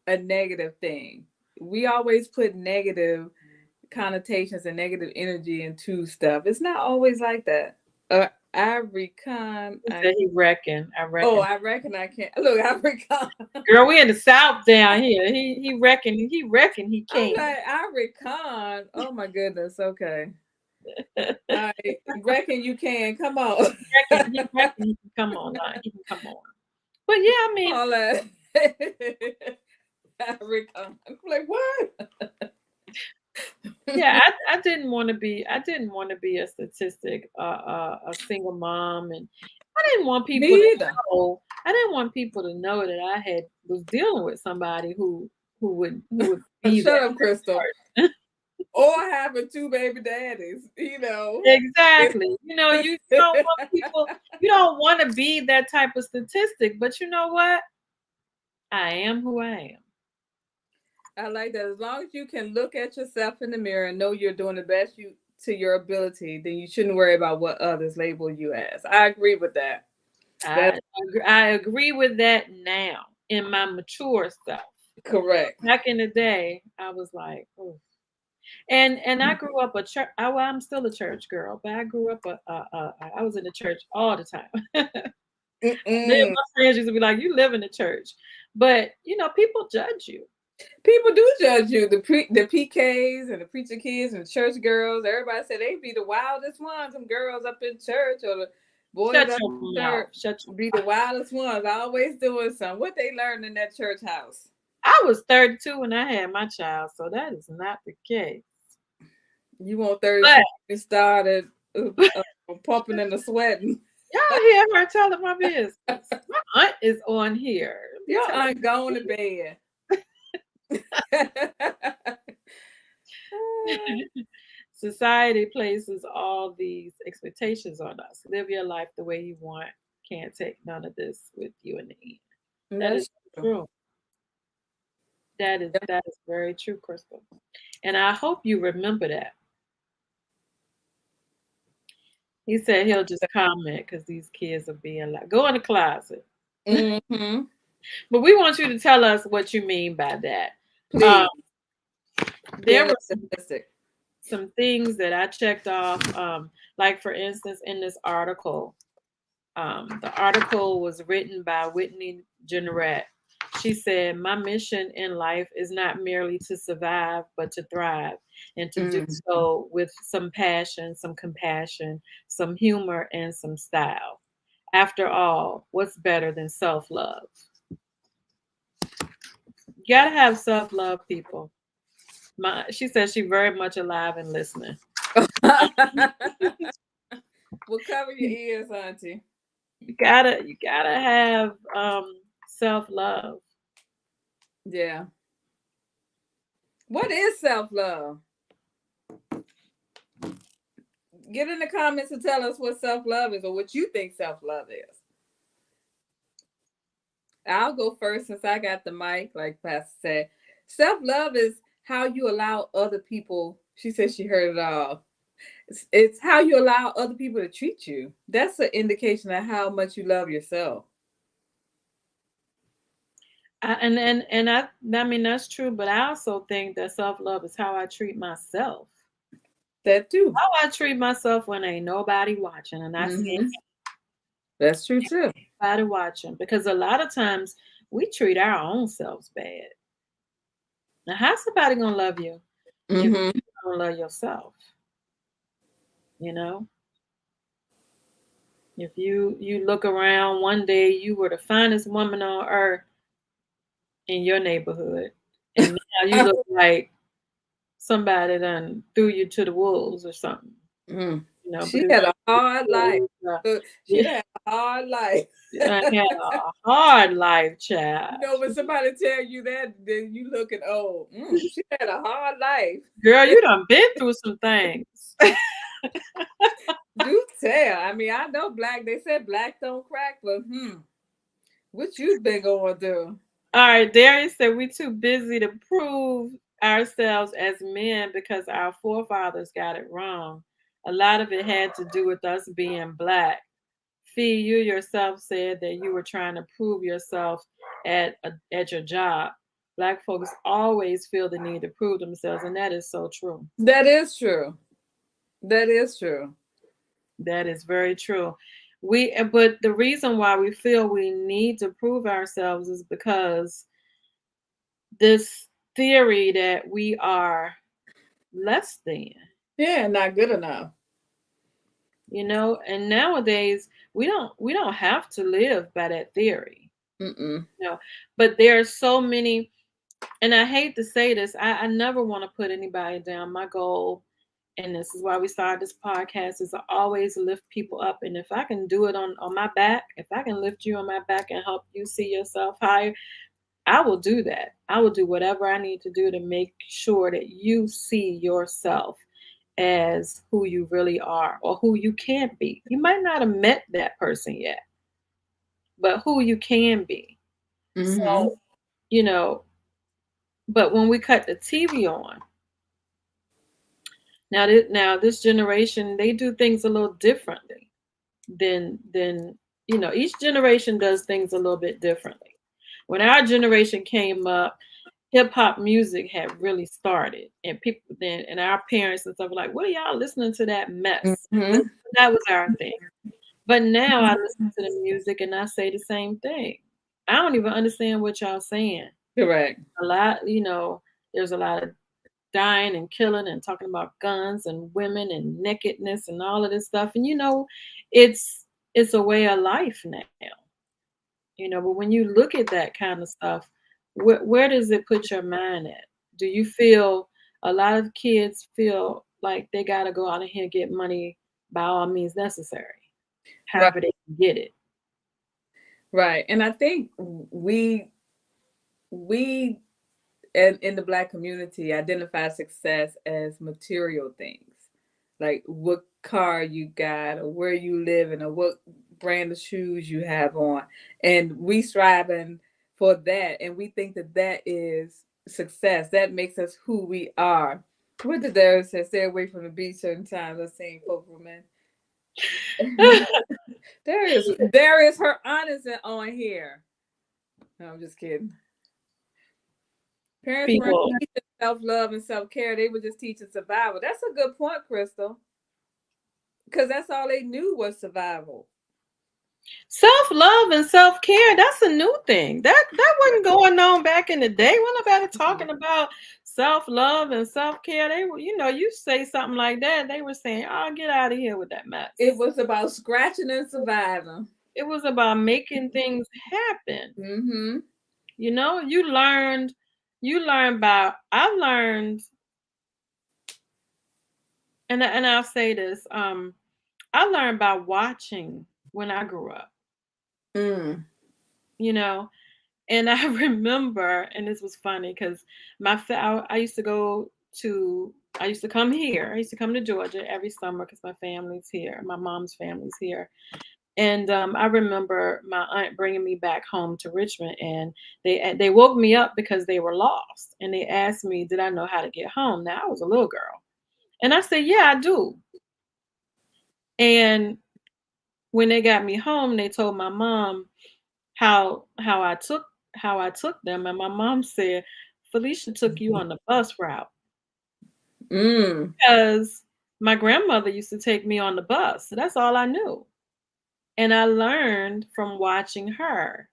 a negative thing. We always put negative connotations and negative energy into stuff. It's not always like that. I reckon. He reckon. I reckon. Oh, I reckon I can't. Look, I reckon. Girl, we in the South down here. He reckon he can. I'm like, I reckon. Oh my goodness. Okay. I reckon you can. Come on. He reckon he can come on. He can come on. But yeah, I mean, all that. I reckon. I'm like, what? Yeah, I didn't want to be a statistic, a single mom, and I didn't want people to know that I was dealing with somebody who would be shut up, Crystal. Or having 2 baby daddies, Exactly. You don't want people. You don't want to be that type of statistic, but you know what? I am who I am. I like that. As long as you can look at yourself in the mirror and know you're doing the best to your ability, then you shouldn't worry about what others label you as. I agree with that. I agree with that now in my mature self. Correct. Back in the day, I was like, oh. And I grew up a church. I'm still a church girl, but I grew up I was in the church all the time. Then my friends used to be like, "You live in the church," but people judge you. People do judge you. The PKs and the preacher kids and the church girls. Everybody said they be the wildest ones. Some girls up in church or the boys up in church be the wildest ones. Always doing something. What they learned in that church house. I was 32 when I had my child, so that is not the case. You want 32? You started pumping and sweating. Y'all hear her telling my business. My aunt is on here. Your aunt going to bed. Society places all these expectations on us. Live your life the way you want. Can't take none of this with you in the end. That is true. That is very true, Crystal. And I hope you remember that. He said he'll just comment because these kids are being like, go in the closet. Mm-hmm. But we want you to tell us what you mean by that. There were some things that I checked off. Like, for instance, in this article, the article was written by Whitney Jeanneret. She said, "My mission in life is not merely to survive, but to thrive, and to do so with some passion, some compassion, some humor, and some style. After all, what's better than self-love?" You gotta have self-love, people. She says she's very much alive and listening. Well, cover your ears, Auntie. You gotta have self-love. Yeah. What is self-love? Get in the comments and tell us what self-love is or what you think self-love is. I'll go first since I got the mic, like Pastor said. Self-love is how you allow other people, she said she heard it all. It's how you allow other people to treat you. That's an indication of how much you love yourself. I mean that's true, but I also think that self-love is how I treat myself. That too. How I treat myself when ain't nobody watching, and I say Mm-hmm. That's true too. nobody watching, because a lot of times we treat our own selves bad. Now, how's somebody gonna love you if Mm-hmm. you don't love yourself? You know, if you look around one day, you were the finest woman on earth in your neighborhood, and now you look like somebody done threw you to the wolves or something. Mm. You know, She because had a hard life. She yeah, had a hard life. I had a hard life, child. You know, when somebody tell you that, then you looking old. She had a hard life. Girl, you done been through some things. Do tell. I mean, I know black. They said black don't crack, but what you been going through? All right, Darius said we too busy to prove ourselves as men because our forefathers got it wrong. A lot of it had to do with us being black. Fee, you yourself said that you were trying to prove yourself at your job. Black folks always feel the need to prove themselves, and that is so true. That is true. That is true. That is very true. But the reason why we feel we need to prove ourselves is because this theory that we are less than, Yeah, not good enough. and nowadays we don't have to live by that theory. Mm-mm. But there are so many, and I hate to say this, I never want to put anybody down. My goal, and this is why we started this podcast, is to always lift people up. And if I can do it on my back, if I can lift you on my back and help you see yourself higher, I will do that. I will do whatever I need to do to make sure that you see yourself as who you really are or who you can be. You might not have met that person yet, but who you can be. Mm-hmm. So, you know, but when we cut the TV on, now this generation, they do things a little differently than each generation does things a little bit differently. When our generation came up, hip hop music had really started, and people then and our parents and stuff were like, "What are y'all listening to that mess?" Mm-hmm. That was our thing. But now I listen to the music and I say the same thing. I don't even understand what y'all saying. Correct. A lot, there's a lot of dying and killing and talking about guns and women and nakedness and all of this stuff. And it's a way of life now. But when you look at that kind of stuff, where does it put your mind at? Do you feel a lot of kids feel like they got to go out of here and get money by all means necessary, Right. however they can get it? Right. And I think we and in the black community identify success as material things, like what car you got or where you live in or what brand of shoes you have on, and we striving for that, and we think that that is success, that makes us who we are. What did there say? Stay away from the beach certain times. I've seen folk women. there is her honest on here. No, I'm just kidding. Parents weren't People, teaching self-love and self-care. They were just teaching survival. That's a good point, Crystal. Because that's all they knew was survival. self-love and self-care, that's a new thing. That wasn't going on back in the day. Wasn't nobody talking about self-love and self-care. They were, you say something like that, they were saying, "Oh, get out of here with that mess." It was about scratching and surviving. It was about making things happen. Mm-hmm. I learned, and I'll say this, I learned by watching when I grew up. Mm. You know, And I remember, and this was funny because I used to go to, I used to come here. I used to come to Georgia every summer because my family's here. My mom's family's here. And I remember my aunt bringing me back home to Richmond, and they woke me up because they were lost, and they asked me, did I know how to get home? Now I was a little girl, and I said, yeah, I do. And when they got me home, they told my mom how I took them, and my mom said, Felicia took you on the bus route Mm. because my grandmother used to take me on the bus. So that's all I knew. And I learned from watching her,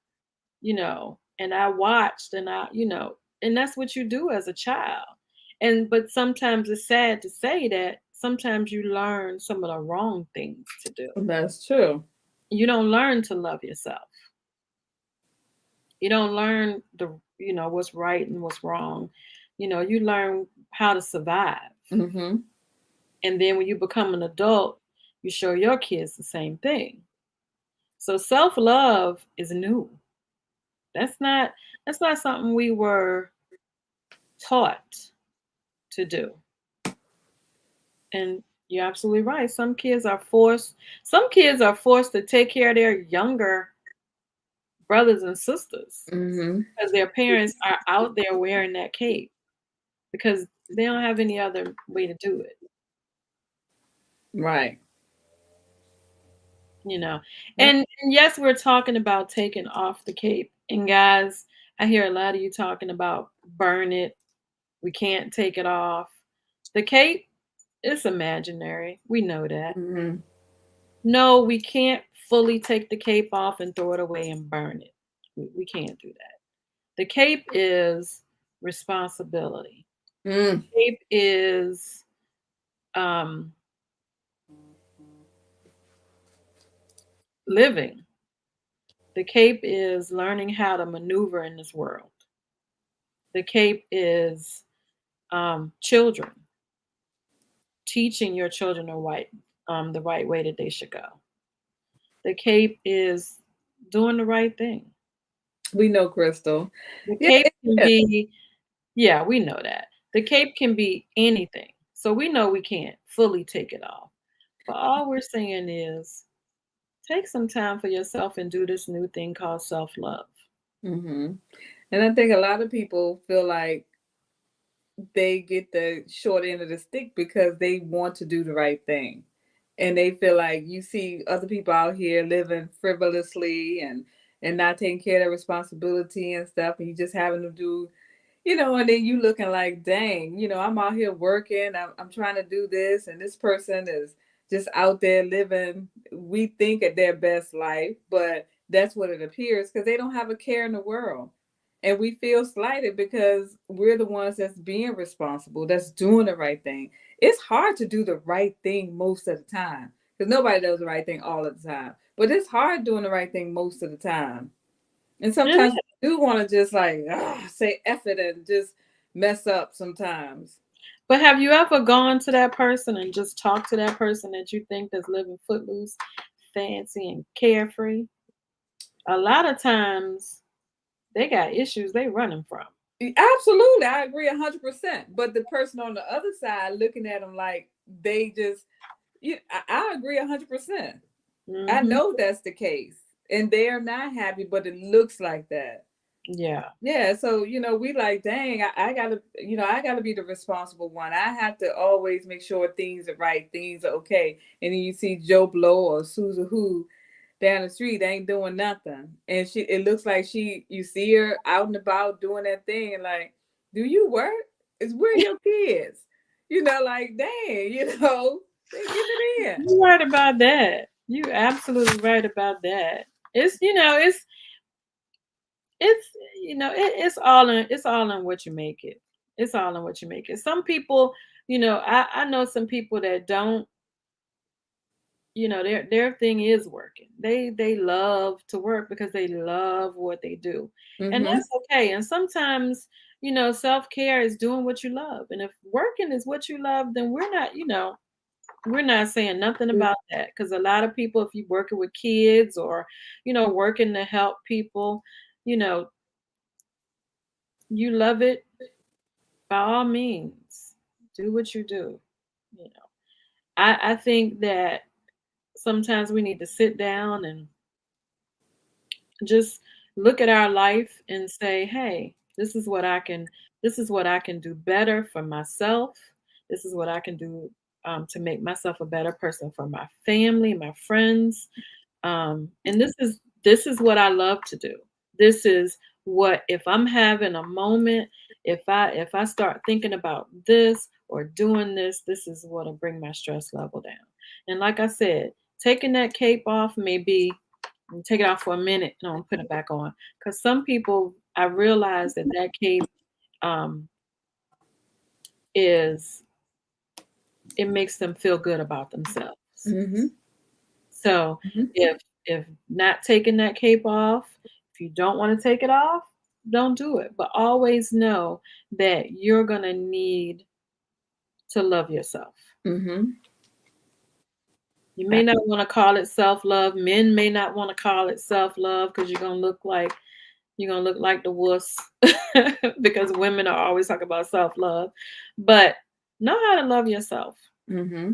and I watched and and that's what you do as a child. But sometimes it's sad to say that sometimes you learn some of the wrong things to do. That's true. You don't learn to love yourself. You don't learn what's right and what's wrong. You learn how to survive. Mm-hmm. And then when you become an adult, you show your kids the same thing. So self-love is new. That's not something we were taught to do. And you're absolutely right. Some kids are forced to take care of their younger brothers and sisters Mm-hmm. because their parents are out there wearing that cape because they don't have any other way to do it, Right. you know. Yep. And yes, we're talking about taking off the cape. And guys, I hear a lot of you talking about burn it. We can't take it off. The cape, it's imaginary. We know that. Mm-hmm. No, we can't fully take the cape off and throw it away and burn it. We can't do that. The cape is responsibility. Mm. Cape is um, living. The cape is learning how to maneuver in this world. The cape is children, teaching your children the right way that they should go. The cape is doing the right thing. We know, Crystal. The Yeah, cape it can is. be, yeah, we know that. The cape can be anything. So we know we can't fully take it off. But all we're saying is take some time for yourself and do this new thing called self love. Mm-hmm. And I think a lot of people feel like they get the short end of the stick because they want to do the right thing. And they feel like you see other people out here living frivolously and not taking care of their responsibility and stuff, and you just having to do, and then you looking like, dang, I'm out here working, I'm trying to do this, and this person is just out there living, we think, at their best life, but that's what it appears because they don't have a care in the world. And we feel slighted because we're the ones that's being responsible, that's doing the right thing. It's hard to do the right thing most of the time because nobody does the right thing all of the time. But it's hard doing the right thing most of the time. And It sometimes is. we do want to just like say F it and just mess up sometimes. But have you ever gone to that person and just talked to that person that you think that's living footloose, fancy, and carefree? A lot of times they got issues they running from. Absolutely, I agree 100%. But the person on the other side looking at them like they just, I agree 100%. I Hmm. know that's the case, and they are not happy, but it looks like that. Yeah. Yeah, so we like, dang, I gotta, I gotta be the responsible one. I have to always make sure things are right, things are okay. And then you see Joe Blow or Susan Who down the street ain't doing nothing, and it looks like you see her out and about doing that thing, and like, do you work? Is where are your kids? Like, dang, they get it in. You're right about that. You absolutely right about that. It's what you make it. It's all in what you make it. Some people, I know some people that don't, their thing is working. They love to work because they love what they do. And Mm-hmm. that's okay. And sometimes, self-care is doing what you love. And if working is what you love, then we're not saying nothing about that because a lot of people, if you're working with kids or, working to help people, you know, you love it, by all means, do what you do. You know, I think that sometimes we need to sit down and just look at our life and say, hey, this is what I can do better for myself. This is what I can do to make myself a better person for my family, my friends. And this is what I love to do. This is what, if I'm having a moment, if I start thinking about this or doing this, this is what'll bring my stress level down. And like I said, taking that cape off may be, take it off for a minute and I'll put it back on. Because some people, I realize that that cape um, is, it makes them feel good about themselves. Mm-hmm. So Mm-hmm. if not taking that cape off, if you don't want to take it off, don't do it. But always know that you're gonna need to love yourself. Mm-hmm. You may not want to call it self-love. Men may not want to call it self-love because you're gonna look like the wuss because women are always talking about self-love. But know how to love yourself. Mm-hmm.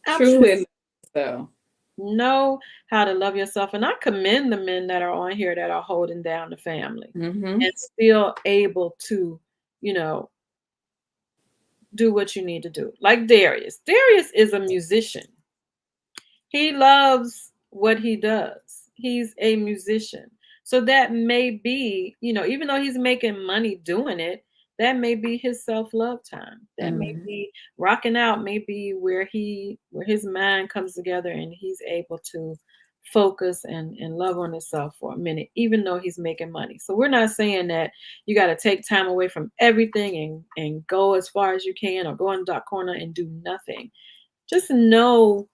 Absolutely. Truly so. Know how to love yourself. And I commend the men that are on here that are holding down the family Mm-hmm. and still able to, you know, do what you need to do. Like Darius. Darius is a musician. He loves what he does. He's a musician. So that may be, even though he's making money doing it, that may be his self-love time. That may Mm-hmm. be rocking out, may be where his mind comes together and he's able to focus and love on himself for a minute, even though he's making money. So we're not saying that you got to take time away from everything and go as far as you can or go in the dark corner and do nothing. Just know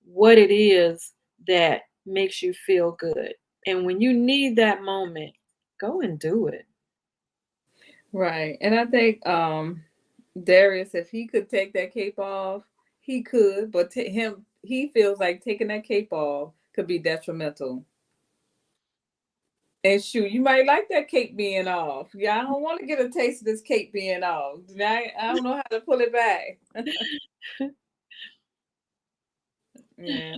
what it is that makes you feel good. And when you need that moment, go and do it. Right. And I think Darius, if he could take that cape off, he could, but he feels like taking that cape off could be detrimental. And shoot, you might like that cape being off. Yeah, I don't want to get a taste of this cape being off. I don't know how to pull it back. Yeah.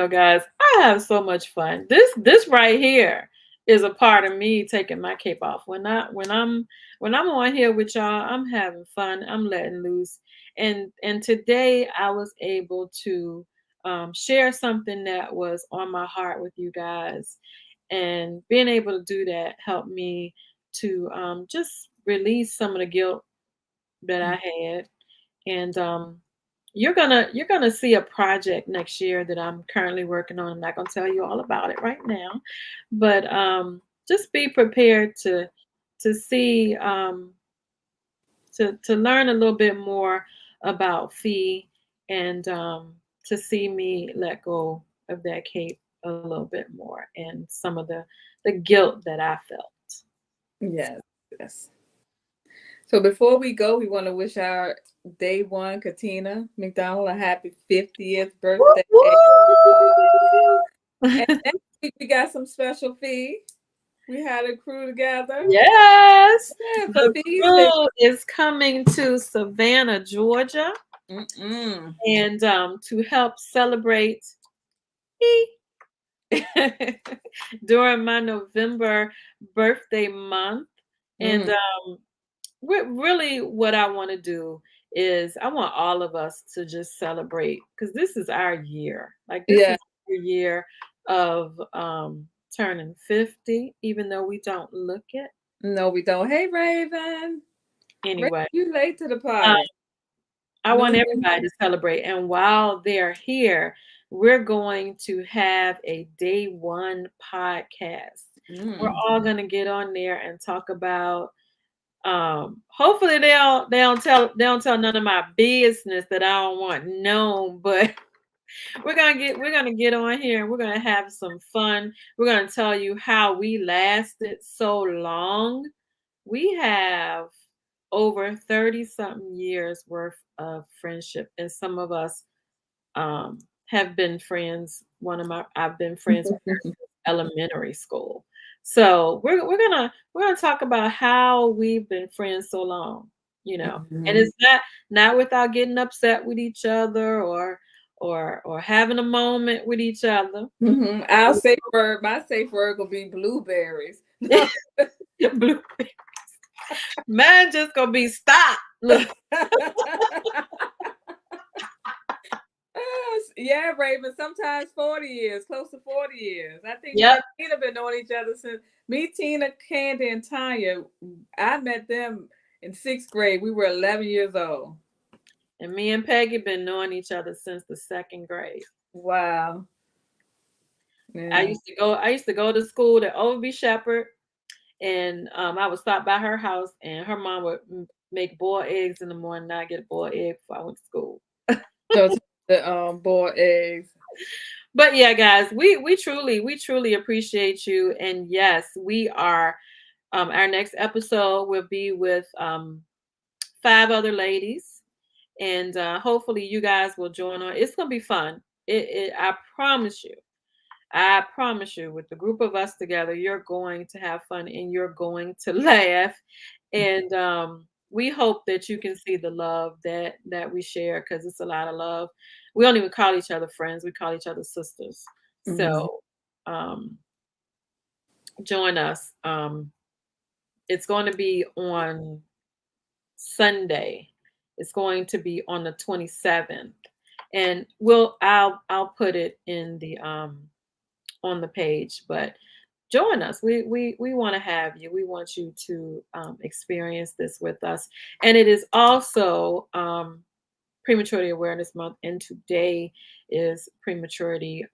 Guys, I have so much fun. This right here is a part of me taking my cape off. When I'm on here with y'all, I'm having fun. I'm letting loose. And today I was able to share something that was on my heart with you guys. And being able to do that helped me to just release some of the guilt that I had. And you're gonna see a project next year that I'm currently working on. I'm not gonna tell you all about it right now, but just be prepared to see to learn a little bit more about Fee and to see me let go of that cape a little bit more and some of the guilt that I felt. Yes. Yes. So before we go, we want to wish our day one Katina McDonald a happy 50th Woo, birthday. woo! And next week we got some special Fee. We had a crew together. Yes, Yeah, for the Fee's crew is coming to Savannah, Georgia, Mm-mm. and to help celebrate me during my November birthday month. And Mm. really, what I want to do is I want all of us to just celebrate because this is our year. Like this Yeah. is our year of turning 50, even though we don't look it. No, we don't. Hey, Raven. Raven, Anyway, you late to the um, party. I want everybody to celebrate. And while they're here, we're going to have a day one podcast. We're all going to get on there and talk about hopefully they don't tell none of my business that I don't want known, but we're gonna get on here and we're gonna have some fun. We're gonna tell you how we lasted so long. We have over 30 something years worth of friendship, and some of us have been friends. I've been friends with her since elementary school. So we're gonna talk about how we've been friends so long, and Mhm. it's not without getting upset with each other or having a moment with each other. Mhm. My safe word will be blueberries. Blue. Mine just gonna be stop. Look, Yeah, Raven. Sometimes 40 years, close to 40 years. I think me yep. and Tina been knowing each other since me, Tina, Candy, and Tanya. I met them in 6th grade. We were 11 years old. And me and Peggy been knowing each other since the second grade. Wow. I Yeah. used to go. I used to go to school to Overby Shepherd, and I would stop by her house, and her mom would make boiled eggs in the morning. And I get a boiled egg before I went to school. So the boiled eggs. But yeah, guys, we truly appreciate you, and yes, we are. Our next episode will be with 5 other ladies, and hopefully you guys will join on. It's gonna be fun. I promise you. I promise you, with the group of us together, you're going to have fun and you're going to laugh. And we hope that you can see the love that we share, because it's a lot of love. We don't even call each other friends; we call each other sisters. Mhm. So join us. It's going to be on Sunday. It's going to be on the 27th, and I'll put it in the on the page, but join us. We want to have you. We want you to experience this with us. And it is also Prematurity Awareness Month, and today is Prematurity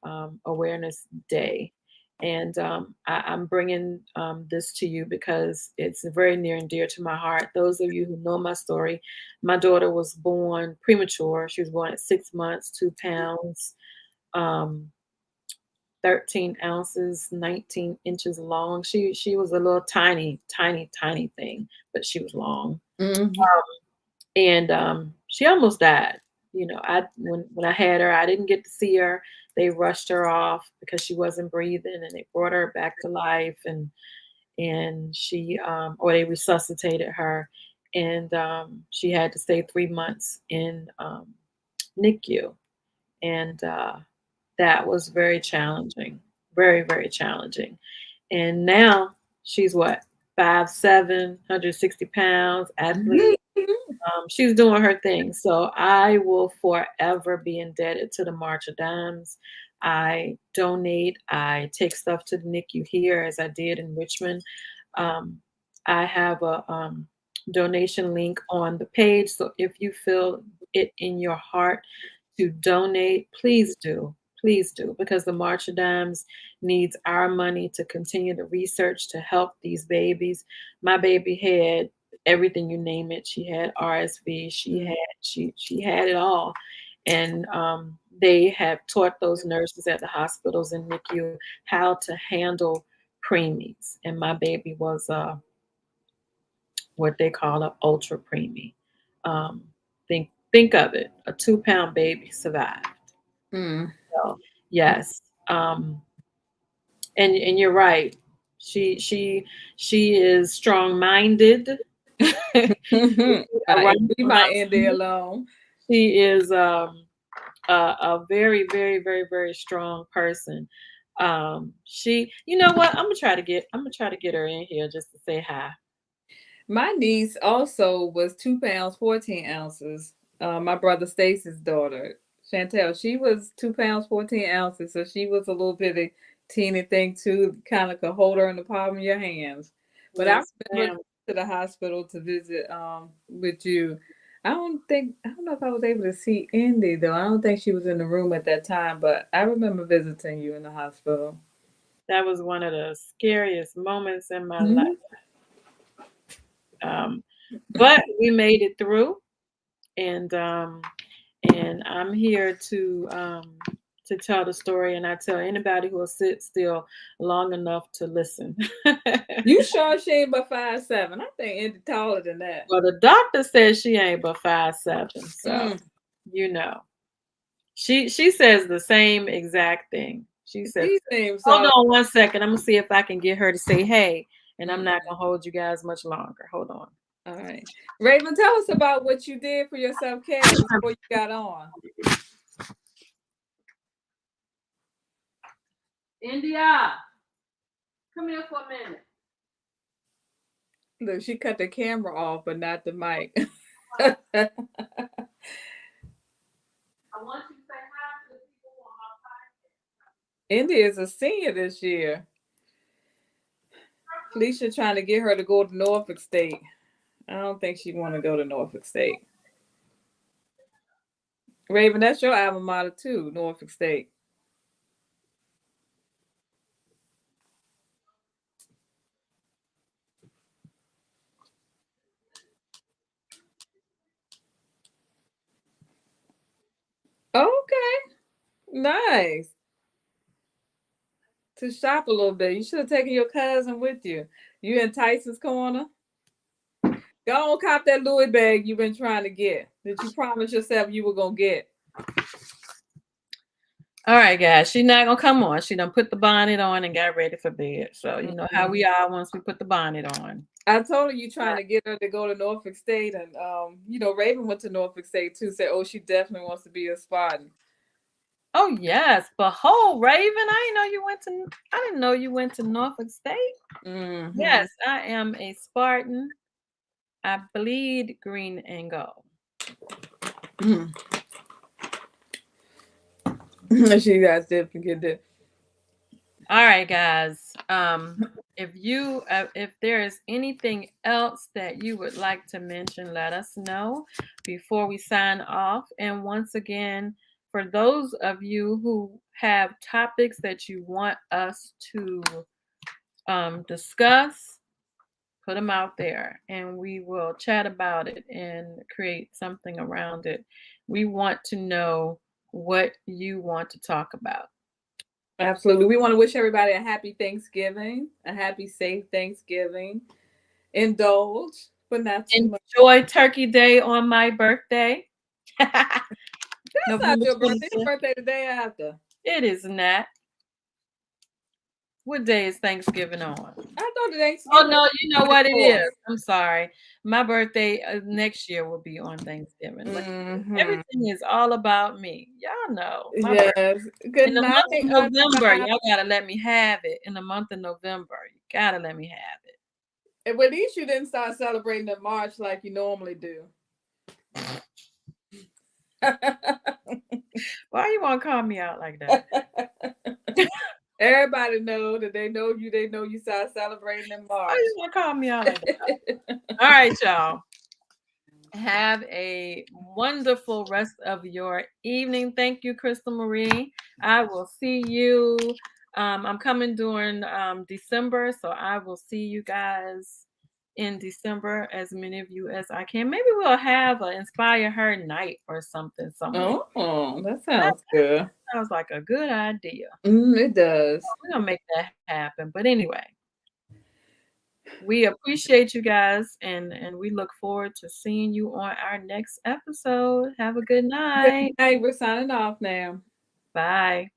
Awareness Day. And I'm bringing this to you because it's very near and dear to my heart. Those of you who know my story, my daughter was born premature. She was born at 6 months, 2 pounds. Um, 13 ounces, 19 inches long. She was a little tiny thing, but she was long. Mhm. And she almost died. I when I had her, I didn't get to see her. They rushed her off because she wasn't breathing, and they brought her back to life, and she or they resuscitated her, and she had to stay 3 months in NICU, and that was very challenging, very challenging. And now she's what, 5'7", 160 pounds, Mhm. athlete. She's doing her thing. So I will forever be indebted to the March of Dimes. I donate. I take stuff to the NICU here, as I did in Richmond. Um, I have a donation link on the page. So if you feel it in your heart to donate, please do. Please do, because the March of Dimes needs our money to continue the research to help these babies. My baby had everything, you name it. She had RSV. She had it all, and they have taught those nurses at the hospitals in NICU how to handle preemies. And my baby was what they call an ultra preemie. Um, think of it: a 2 pound baby survived. Mhm. So yes, and you're right. She is strong minded. Mhm. Around We might end there alone. She is a very, very strong person. You know what? I'm gonna try to get her in here just to say hi. My niece also was 2 pounds 14 ounces. My brother Stacy's daughter, Chantel, she was 2 pounds 14 ounces, so she was a little bitty teeny thing too. Kind of could hold her in the palm of your hands. But I Yes, remember ma'am. to the hospital to visit with you. I don't know if I was able to see Indy though. I don't think she was in the room at that time, but I remember visiting you in the hospital. That was one of the scariest moments in my life. Mhm. Um, but we made it through, and I'm here to tell the story, and I tell anybody who will sit still long enough to listen. You sure she ain't but 5'7"? I think Indy taller than that. Well, the doctor says she ain't but 5'7", so Mm. you know. She says the same exact thing. She said, She seems hold so. on 1 second. I'm gonna see if I can get her to say hey, and I'm not gonna hold you guys much longer. Hold on. All right. Raven, tell us about what you did for your self-care before you got on. India, come here for a minute. Look, she cut the camera off, but not the mic. I want you to say hi to the people on my podcast. India is a senior this year. Felicia trying to get her to go to Norfolk State. I don't think she want to go to Norfolk State. Raven, that's your alma mater too, Norfolk State. Okay, nice. To shop a little bit. You should have taken your cousin with you. You in Tyson's Corner? Go on, cop that Louis bag you've been trying to get. That you promised yourself you were gonna get. All right, guys. She's not gonna come on. She done put the bonnet on and got ready for bed. So you know how we are once we put the bonnet on. I told her you trying to get her to go to Norfolk State, and Raven went to Norfolk State too. Said, "Oh, she definitely wants to be a Spartan." Oh yes, behold, Raven. I didn't know you went to Norfolk State. Mm-hmm. Yes, I am a Spartan. I bleed green and gold. She got definitely get that. All right, guys. If there is anything else that you would like to mention, let us know before we sign off. And once again, for those of you who have topics that you want us to discuss, put them out there and we will chat about it and create something around it. We want to know what you want to talk about. Absolutely. We want to wish everybody a happy Thanksgiving, a happy, safe Thanksgiving. Indulge, but not too much. Enjoy Turkey Day on my birthday. That's not your birthday. Your 25th. birthday the day after. It is not. What day is Thanksgiving on? I thought Thanksgiving. Oh no, you know what it is. I'm sorry. My birthday next year will be on Thanksgiving. Mm-hmm. Everything is all about me. Y'all know. Yes. Good in the night. month of November, y'all gotta let me have it. In the month of November, you gotta let me have it. And at least you didn't start celebrating in March like you normally do. Why you want to call me out like that? Everybody know that they know you start celebrating in March. Why you want to call me out like that? All right, y'all. Have a wonderful rest of your evening. Thank you, Crystal Marie. I will see you. I'm coming during December, so I will see you guys in December, as many of you as I can. Maybe we'll have an Inspire Her night or something somewhere. Oh, that sounds good. Sounds like a good idea. It does. We're gonna make that happen. But anyway, we appreciate you guys, and we look forward to seeing you on our next episode. Have a good night. Good night. We're signing off now. Bye.